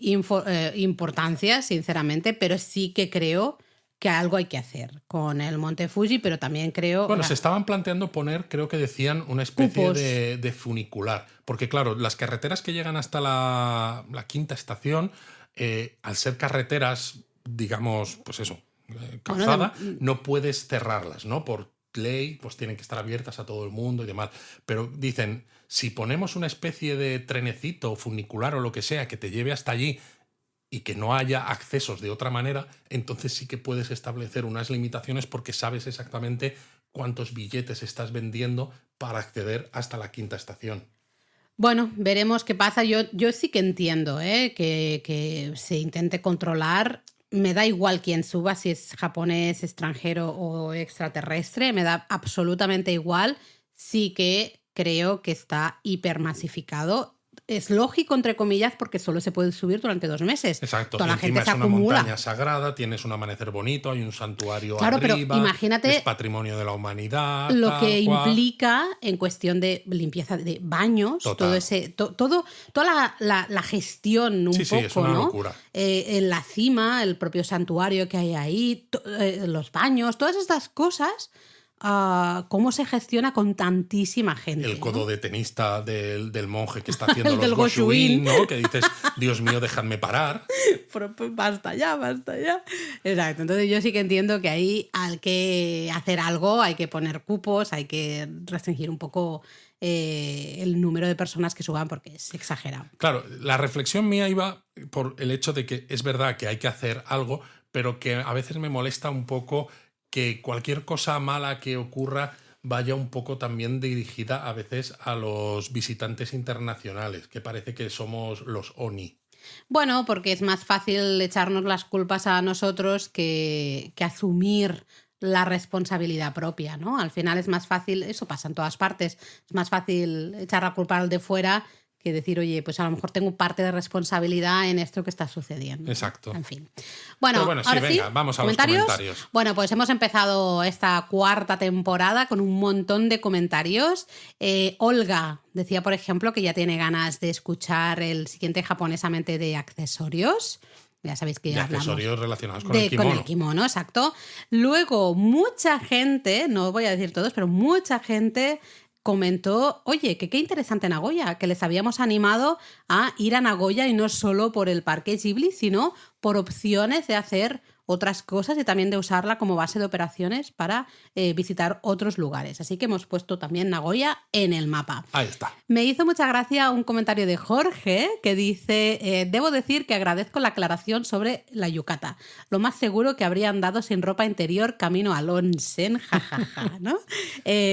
S2: importancia, sinceramente, pero sí que creo que algo hay que hacer con el Monte Fuji, pero también creo...
S1: Bueno, se estaban planteando poner, creo que decían, una especie
S2: Cupos.
S1: de funicular. Porque claro, las carreteras que llegan hasta la quinta estación, al ser carreteras, digamos, pues eso, calzada, no puedes cerrarlas, ¿no? Por ley, pues tienen que estar abiertas a todo el mundo y demás. Pero dicen, si ponemos una especie de trenecito funicular o lo que sea que te lleve hasta allí y que no haya accesos de otra manera, entonces sí que puedes establecer unas limitaciones porque sabes exactamente cuántos billetes estás vendiendo para acceder hasta la quinta estación.
S2: Bueno, veremos qué pasa. Yo sí que entiendo que se intente controlar. Me da igual quién suba, si es japonés, extranjero o extraterrestre, me da absolutamente igual. Sí que creo que está hipermasificado. es lógico, entre comillas, porque solo se puede subir durante 2 meses.
S1: Exacto.
S2: Toda la
S1: Encima
S2: gente se
S1: es una
S2: acumula.
S1: montaña sagrada, tienes un amanecer bonito, hay un santuario
S2: Claro, pero
S1: arriba,
S2: imagínate
S1: es patrimonio de la humanidad,
S2: lo
S1: tal
S2: que
S1: cual.
S2: implica en cuestión de limpieza de baños,
S1: Total.
S2: todo ese, toda la gestión un
S1: Sí,
S2: poco,
S1: es una
S2: ¿no?
S1: locura.
S2: En la cima, el propio santuario que hay ahí, los baños, todas estas cosas, cómo se gestiona con tantísima gente.
S1: El
S2: ¿no?
S1: codo de tenista del monje que está haciendo
S2: El
S1: los
S2: del
S1: Goshuin,
S2: Goshuin.
S1: ¿no? Que dices, Dios mío, dejadme parar.
S2: Pero, pues, basta ya, basta ya. Exacto. Entonces yo sí que entiendo que ahí hay que hacer algo, hay que poner cupos, hay que restringir un poco el número de personas que suban porque es exagerado.
S1: Claro, la reflexión mía iba por el hecho de que es verdad que hay que hacer algo, pero que a veces me molesta un poco que cualquier cosa mala que ocurra vaya un poco también dirigida a veces a los visitantes internacionales, que parece que somos los ONI.
S2: Bueno, porque es más fácil echarnos las culpas a nosotros que asumir la responsabilidad propia, ¿no? Al final es más fácil, eso pasa en todas partes, es más fácil echar la culpa al de fuera que decir, oye, pues a lo mejor tengo parte de responsabilidad en esto que está sucediendo.
S1: Exacto.
S2: En fin. Bueno,
S1: Pero bueno, sí,
S2: ahora
S1: venga,
S2: sí,
S1: vamos a los comentarios.
S2: Bueno, pues hemos empezado esta 4ª temporada con un montón de comentarios. Olga decía, por ejemplo, que ya tiene ganas de escuchar el siguiente Japonesamente de accesorios. Ya sabéis que
S1: De
S2: hablamos
S1: accesorios relacionados con el kimono.
S2: Con el kimono, exacto. Luego, mucha gente, no voy a decir todos, pero mucha gente comentó, oye, que qué interesante Nagoya, que les habíamos animado a ir a Nagoya y no solo por el parque Ghibli, sino por opciones de hacer otras cosas y también de usarla como base de operaciones para visitar otros lugares. Así que hemos puesto también Nagoya en el mapa.
S1: Ahí está.
S2: Me hizo mucha gracia un comentario de Jorge que dice, debo decir que agradezco la aclaración sobre la yukata. Lo más seguro que habría andado sin ropa interior camino al onsen, jajaja, ¿no?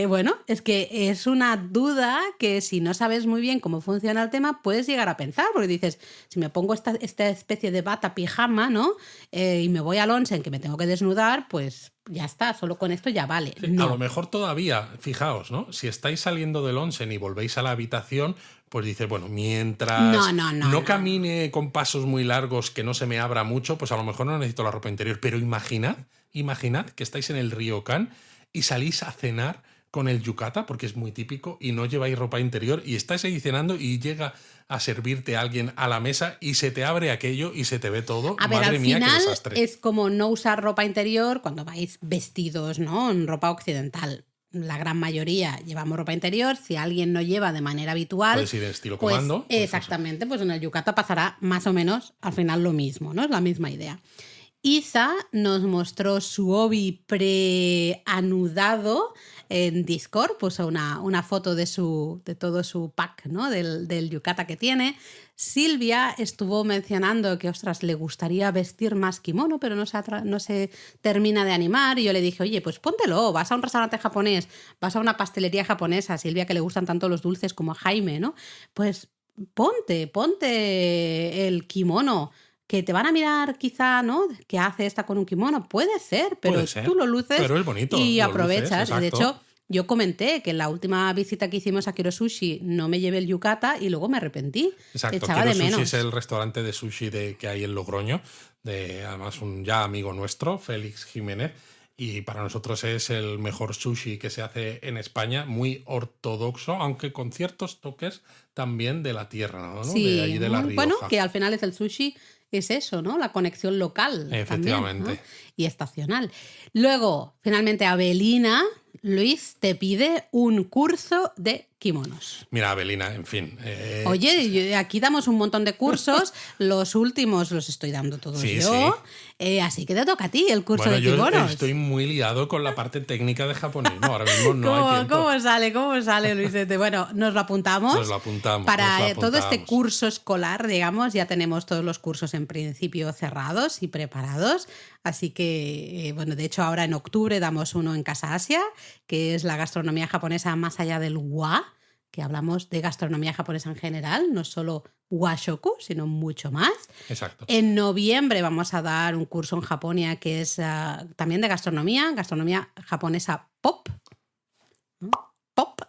S2: Bueno, es que es una duda que si no sabes muy bien cómo funciona el tema puedes llegar a pensar, porque dices, si me pongo esta especie de bata pijama, ¿no? Y me voy al onsen que me tengo que desnudar, pues ya está, solo con esto ya vale.
S1: Sí,
S2: no.
S1: A lo mejor todavía, fijaos, ¿no? Si estáis saliendo del onsen y volvéis a la habitación, pues dice, bueno, mientras no camine con pasos muy largos, que no se me abra mucho, pues a lo mejor no necesito la ropa interior. Pero imaginad que estáis en el ryokan y salís a cenar con el yukata, porque es muy típico, y no lleváis ropa interior, y estáis ahí cenando y llega a servirte alguien a la mesa y se te abre aquello y se te ve todo.
S2: A ver,
S1: Madre
S2: al
S1: mía,
S2: final
S1: qué desastre.
S2: es como no usar ropa interior cuando vais vestidos, ¿no? En ropa occidental. La gran mayoría llevamos ropa interior. Si alguien no lleva de manera habitual,
S1: puedes ir en estilo
S2: pues,
S1: comando. Pues
S2: exactamente, pues en el yukata pasará más o menos al final lo mismo, ¿no? Es la misma idea. Isa nos mostró su obi preanudado en Discord, puso una foto de todo su pack, ¿no? del yukata que tiene. Silvia estuvo mencionando que, ostras, le gustaría vestir más kimono, pero no se termina de animar. Y yo le dije, oye, pues póntelo, vas a un restaurante japonés, vas a una pastelería japonesa, a Silvia que le gustan tanto los dulces como a Jaime, ¿no? Pues ponte el kimono. Que te van a mirar quizá, ¿no? ¿Qué hace esta con un kimono? Puede ser, pero tú lo luces
S1: pero es bonito,
S2: y
S1: lo
S2: aprovechas.
S1: luces,
S2: De hecho, yo comenté que en la última visita que hicimos a Kiro Sushi no me llevé el yukata y luego me arrepentí.
S1: Exacto,
S2: Echaba
S1: Kiro
S2: de menos.
S1: Sushi es el restaurante de sushi que hay en Logroño, además un ya amigo nuestro, Félix Jiménez, y para nosotros es el mejor sushi que se hace en España, muy ortodoxo, aunque con ciertos toques también de la tierra, ¿no?
S2: Sí,
S1: de ahí de la Rioja.
S2: bueno, que al final es el sushi, es eso, ¿no? La conexión local.
S1: Efectivamente.
S2: También, ¿no? Y estacional. Luego, finalmente, Abelina, Luis te pide un curso de kimonos.
S1: Mira, Abelina, en fin.
S2: Oye, aquí damos un montón de cursos, los últimos los estoy dando todos yo, así que te toca a ti el curso de kimonos.
S1: Yo estoy muy liado con la parte técnica de japonés, ¿no? Ahora mismo no hay tiempo.
S2: ¿Cómo sale, Luisete? Bueno, nos lo apuntamos.
S1: Nos lo apuntamos.
S2: Para todo este curso escolar, digamos, ya tenemos todos los cursos en principio cerrados y preparados. Así que, bueno, de hecho ahora en octubre damos uno en Casa Asia, que es la gastronomía japonesa más allá del wa, que hablamos de gastronomía japonesa en general, no solo washoku, sino mucho más.
S1: Exacto.
S2: En noviembre vamos a dar un curso en Japonia que es también de gastronomía japonesa pop. Pop.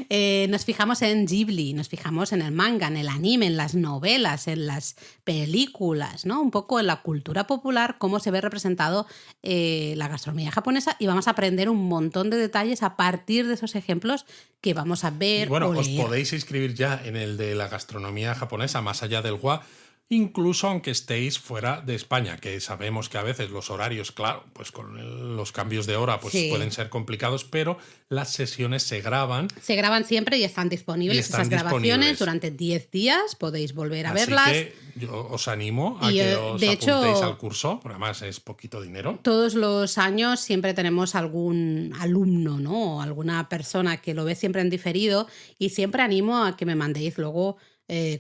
S2: Nos fijamos en Ghibli, nos fijamos en el manga, en el anime, en las novelas, en las películas, ¿no? Un poco en la cultura popular, cómo se ve representado la gastronomía japonesa, y vamos a aprender un montón de detalles a partir de esos ejemplos que vamos a ver.
S1: Y bueno,
S2: o
S1: os
S2: leer.
S1: podéis inscribir ya en el de la gastronomía japonesa, más allá del WA, incluso aunque estéis fuera de España, que sabemos que a veces los horarios, claro, pues con los cambios de hora pues
S2: Sí.
S1: pueden ser complicados, pero las sesiones se graban.
S2: Se graban siempre y están disponibles.
S1: Y están
S2: esas grabaciones
S1: disponibles.
S2: durante 10 días, podéis volver a
S1: Así
S2: verlas.
S1: que yo os animo a
S2: Y,
S1: que os
S2: de
S1: apuntéis
S2: hecho,
S1: al curso, porque además es poquito dinero.
S2: Todos los años siempre tenemos algún alumno, ¿no? O alguna persona que lo ve siempre en diferido, y siempre animo a que me mandéis luego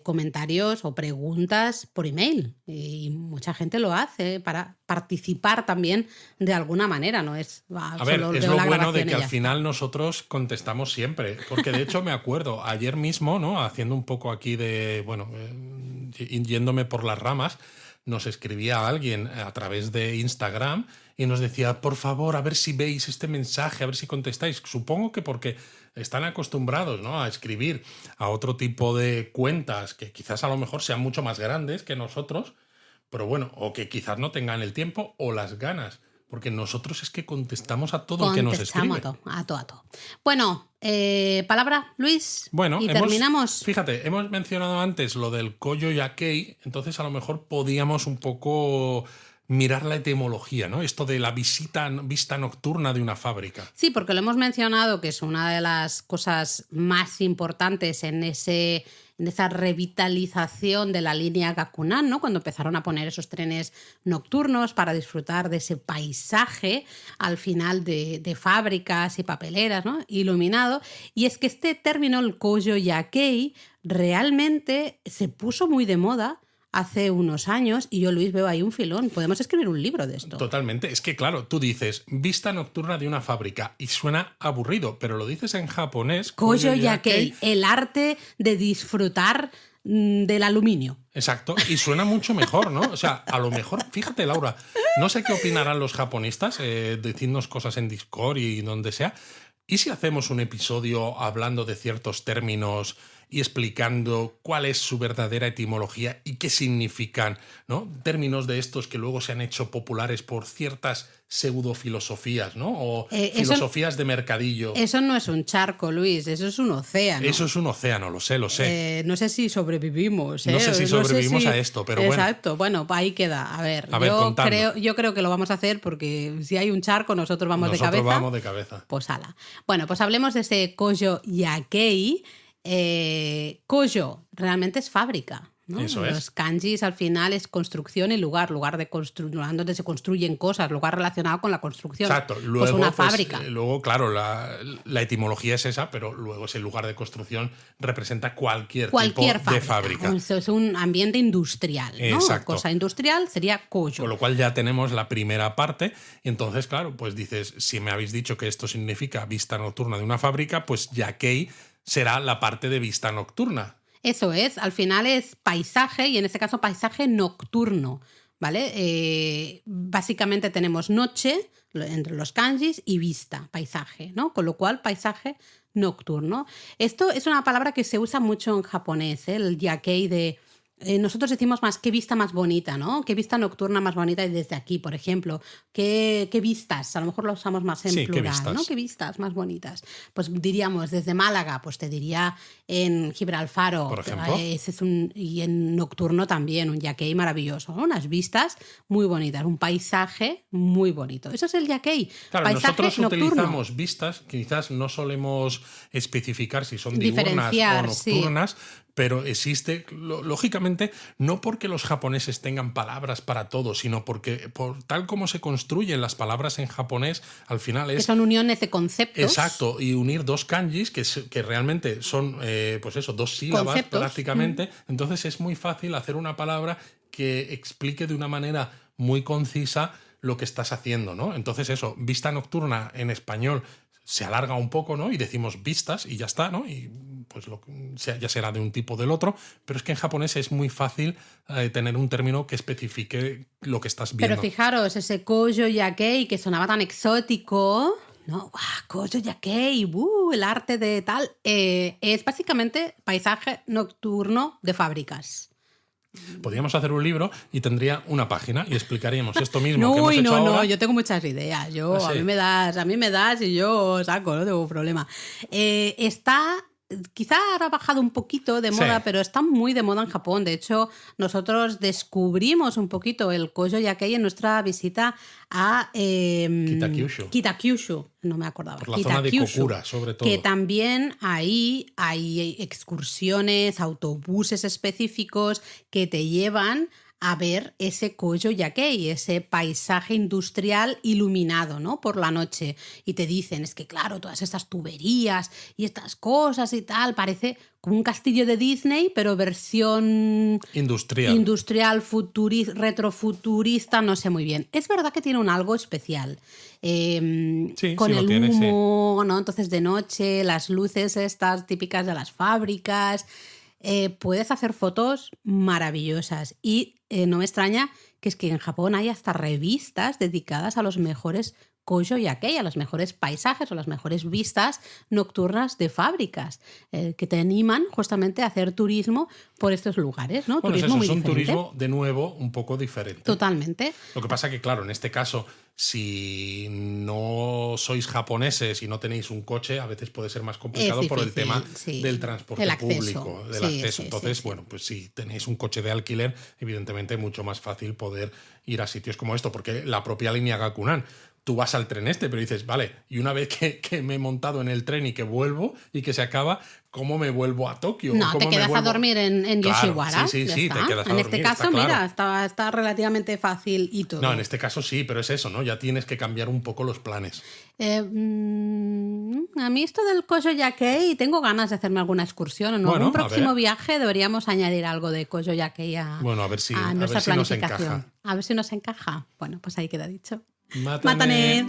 S2: comentarios o preguntas por email. Y mucha gente lo hace para participar también de alguna manera, ¿no es
S1: A ver,
S2: solo
S1: es
S2: veo
S1: lo
S2: la
S1: bueno de
S2: grabación y
S1: que
S2: ya
S1: al
S2: está.
S1: final nosotros contestamos siempre, porque de hecho me acuerdo, ayer mismo, ¿no? Haciendo un poco aquí de, bueno, yéndome por las ramas, nos escribía alguien a través de Instagram y nos decía, por favor, a ver si veis este mensaje, a ver si contestáis. Supongo que porque están acostumbrados, ¿no?, a escribir a otro tipo de cuentas que quizás a lo mejor sean mucho más grandes que nosotros, pero bueno, o que quizás no tengan el tiempo o las ganas, porque nosotros es que contestamos a todo el que nos
S2: Contestamos
S1: escribe.
S2: a todo. Bueno, palabra, Luis.
S1: Bueno,
S2: y terminamos.
S1: Fíjate, hemos mencionado antes lo del Koyo Yakei, entonces a lo mejor podíamos un poco mirar la etimología, ¿no? Esto de la vista nocturna de una fábrica.
S2: Sí, porque lo hemos mencionado, que es una de las cosas más importantes en esa revitalización de la línea Gakunan, ¿no? Cuando empezaron a poner esos trenes nocturnos para disfrutar de ese paisaje al final de fábricas y papeleras, ¿no?, iluminado. Y es que este término, el Koyo Yakei, realmente se puso muy de moda hace unos años, y yo, Luis, veo ahí un filón. Podemos escribir un libro de esto.
S1: Totalmente. Es que, claro, tú dices vista nocturna de una fábrica y suena aburrido, pero lo dices en japonés.
S2: Koyo Yakei, el arte de disfrutar del aluminio.
S1: Exacto, y suena mucho mejor, ¿no? O sea, a lo mejor, fíjate, Laura, no sé qué opinarán los japonistas, decidnos cosas en Discord y donde sea. ¿Y si hacemos un episodio hablando de ciertos términos y explicando cuál es su verdadera etimología y qué significan, ¿no? Términos de estos que luego se han hecho populares por ciertas pseudofilosofías, ¿no? O filosofías de mercadillo.
S2: Eso no es un charco, Luis, eso es un océano.
S1: Eso es un océano, lo sé, lo sé.
S2: No sé si sobrevivimos.
S1: No sé si sobrevivimos a esto, pero bueno.
S2: Exacto, bueno, ahí queda. A ver,
S1: contadnos.
S2: yo creo que lo vamos a hacer, porque si hay un charco, nosotros vamos de cabeza.
S1: Vamos de cabeza.
S2: Pues ala. Bueno, pues hablemos de ese Koyo Yakei. Koyo realmente es fábrica, ¿no?
S1: Eso es.
S2: Los kanjis al final es construcción y lugar donde se construyen cosas, lugar relacionado con la construcción.
S1: Exacto. Luego,
S2: pues una fábrica.
S1: Luego, claro, la etimología es esa, pero luego ese lugar de construcción representa cualquier tipo de fábrica.
S2: Es un ambiente industrial, ¿no?
S1: Exacto.
S2: Cosa industrial sería Koyo.
S1: Con lo cual ya tenemos la primera parte. Y entonces, claro, pues dices, si me habéis dicho que esto significa vista nocturna de una fábrica, pues Yakei será la parte de vista nocturna.
S2: Eso es, al final es paisaje, y en este caso paisaje nocturno, ¿vale? Básicamente tenemos noche entre los kanjis y vista, paisaje, ¿no? Con lo cual paisaje nocturno. Esto es una palabra que se usa mucho en japonés, ¿eh? El yakei de... nosotros decimos más qué vista más bonita, ¿no? Qué vista nocturna más bonita, y desde aquí, por ejemplo. ¿Qué vistas? A lo mejor lo usamos más en plural, ¿no? ¿Qué vistas más bonitas? Pues diríamos desde Málaga, pues te diría en Gibraltar,
S1: por ejemplo.
S2: Y en nocturno también, un yakei maravilloso, ¿no? Unas vistas muy bonitas, un paisaje muy bonito. Eso es el yakei.
S1: Claro,
S2: paisaje
S1: nosotros
S2: nocturno.
S1: utilizamos vistas, quizás no solemos especificar si son diurnas o nocturnas, sí. Pero existe, lógicamente, no porque los japoneses tengan palabras para todo, sino porque por tal como se construyen las palabras en japonés, al final es...
S2: Que son uniones de conceptos.
S1: Exacto, y unir dos kanjis que realmente son, pues eso, dos sílabas conceptos. Prácticamente. Entonces es muy fácil hacer una palabra que explique de una manera muy concisa lo que estás haciendo, ¿no? Entonces eso, vista nocturna en español se alarga un poco, ¿no? Y decimos vistas y ya está, ¿no? Y pues ya será de un tipo o del otro, pero es que en japonés es muy fácil tener un término que especifique lo que estás viendo.
S2: Pero fijaros, ese Koyo Yakei que sonaba tan exótico, ¿no? ¡Guau! Kojo Yakkei, el arte de tal. Es básicamente paisaje nocturno de fábricas.
S1: Podríamos hacer un libro y tendría una página y explicaríamos esto mismo que hemos hecho
S2: No,
S1: ahora.
S2: yo tengo muchas ideas.
S1: ¿Sí?
S2: A mí me das y yo saco, no tengo problema. Quizá ahora ha bajado un poquito de moda,
S1: Sí.
S2: pero está muy de moda en Japón. De hecho, nosotros descubrimos un poquito el Kojo Yakkei en nuestra visita a Kitakyushu. No me acordaba.
S1: Por la zona de
S2: Kitakyushu,
S1: Kokura, sobre todo.
S2: que también ahí hay excursiones, autobuses específicos que te llevan a ver ese Kojo Yakkei, ese paisaje industrial iluminado, ¿no? Por la noche. Y te dicen, es que claro, todas estas tuberías y estas cosas y tal, parece como un castillo de Disney, pero versión industrial, retrofuturista, no sé muy bien. Es verdad que tiene un algo especial. Con el humo, ¿no? Entonces de noche, las luces estas típicas de las fábricas. Puedes hacer fotos maravillosas y no me extraña que es que en Japón hay hasta revistas dedicadas a los mejores Kojo Yakkei, a los mejores paisajes o las mejores vistas nocturnas de fábricas que te animan justamente a hacer turismo por estos lugares, ¿no?
S1: Bueno,
S2: Turismo
S1: eso
S2: muy
S1: es un
S2: diferente.
S1: turismo, de nuevo, un poco diferente.
S2: Totalmente.
S1: Lo que pasa que, claro, en este caso, si no sois japoneses y no tenéis un coche, a veces puede ser más complicado por el tema del transporte público, del acceso. Entonces, bueno, pues si tenéis un coche de alquiler, evidentemente es mucho más fácil poder ir a sitios como esto, porque la propia línea Gakunan, tú vas al tren pero dices, vale, y una vez que me he montado en el tren y que vuelvo y que se acaba, ¿cómo me vuelvo a Tokio?
S2: No, te quedas a dormir en Yoshiwara.
S1: Claro, sí, te quedas a dormir.
S2: En este caso,
S1: está claro.
S2: Mira, está relativamente fácil y todo.
S1: No, en este caso sí, pero es eso, ¿no? Ya tienes que cambiar un poco los planes.
S2: A mí esto del Kojo Yakkei, tengo ganas de hacerme alguna excursión. En algún próximo viaje deberíamos añadir algo de Kojo Yakkei a nuestra planificación.
S1: Nos encaja.
S2: A ver si nos encaja. Bueno, pues ahí queda dicho.
S1: Mátane.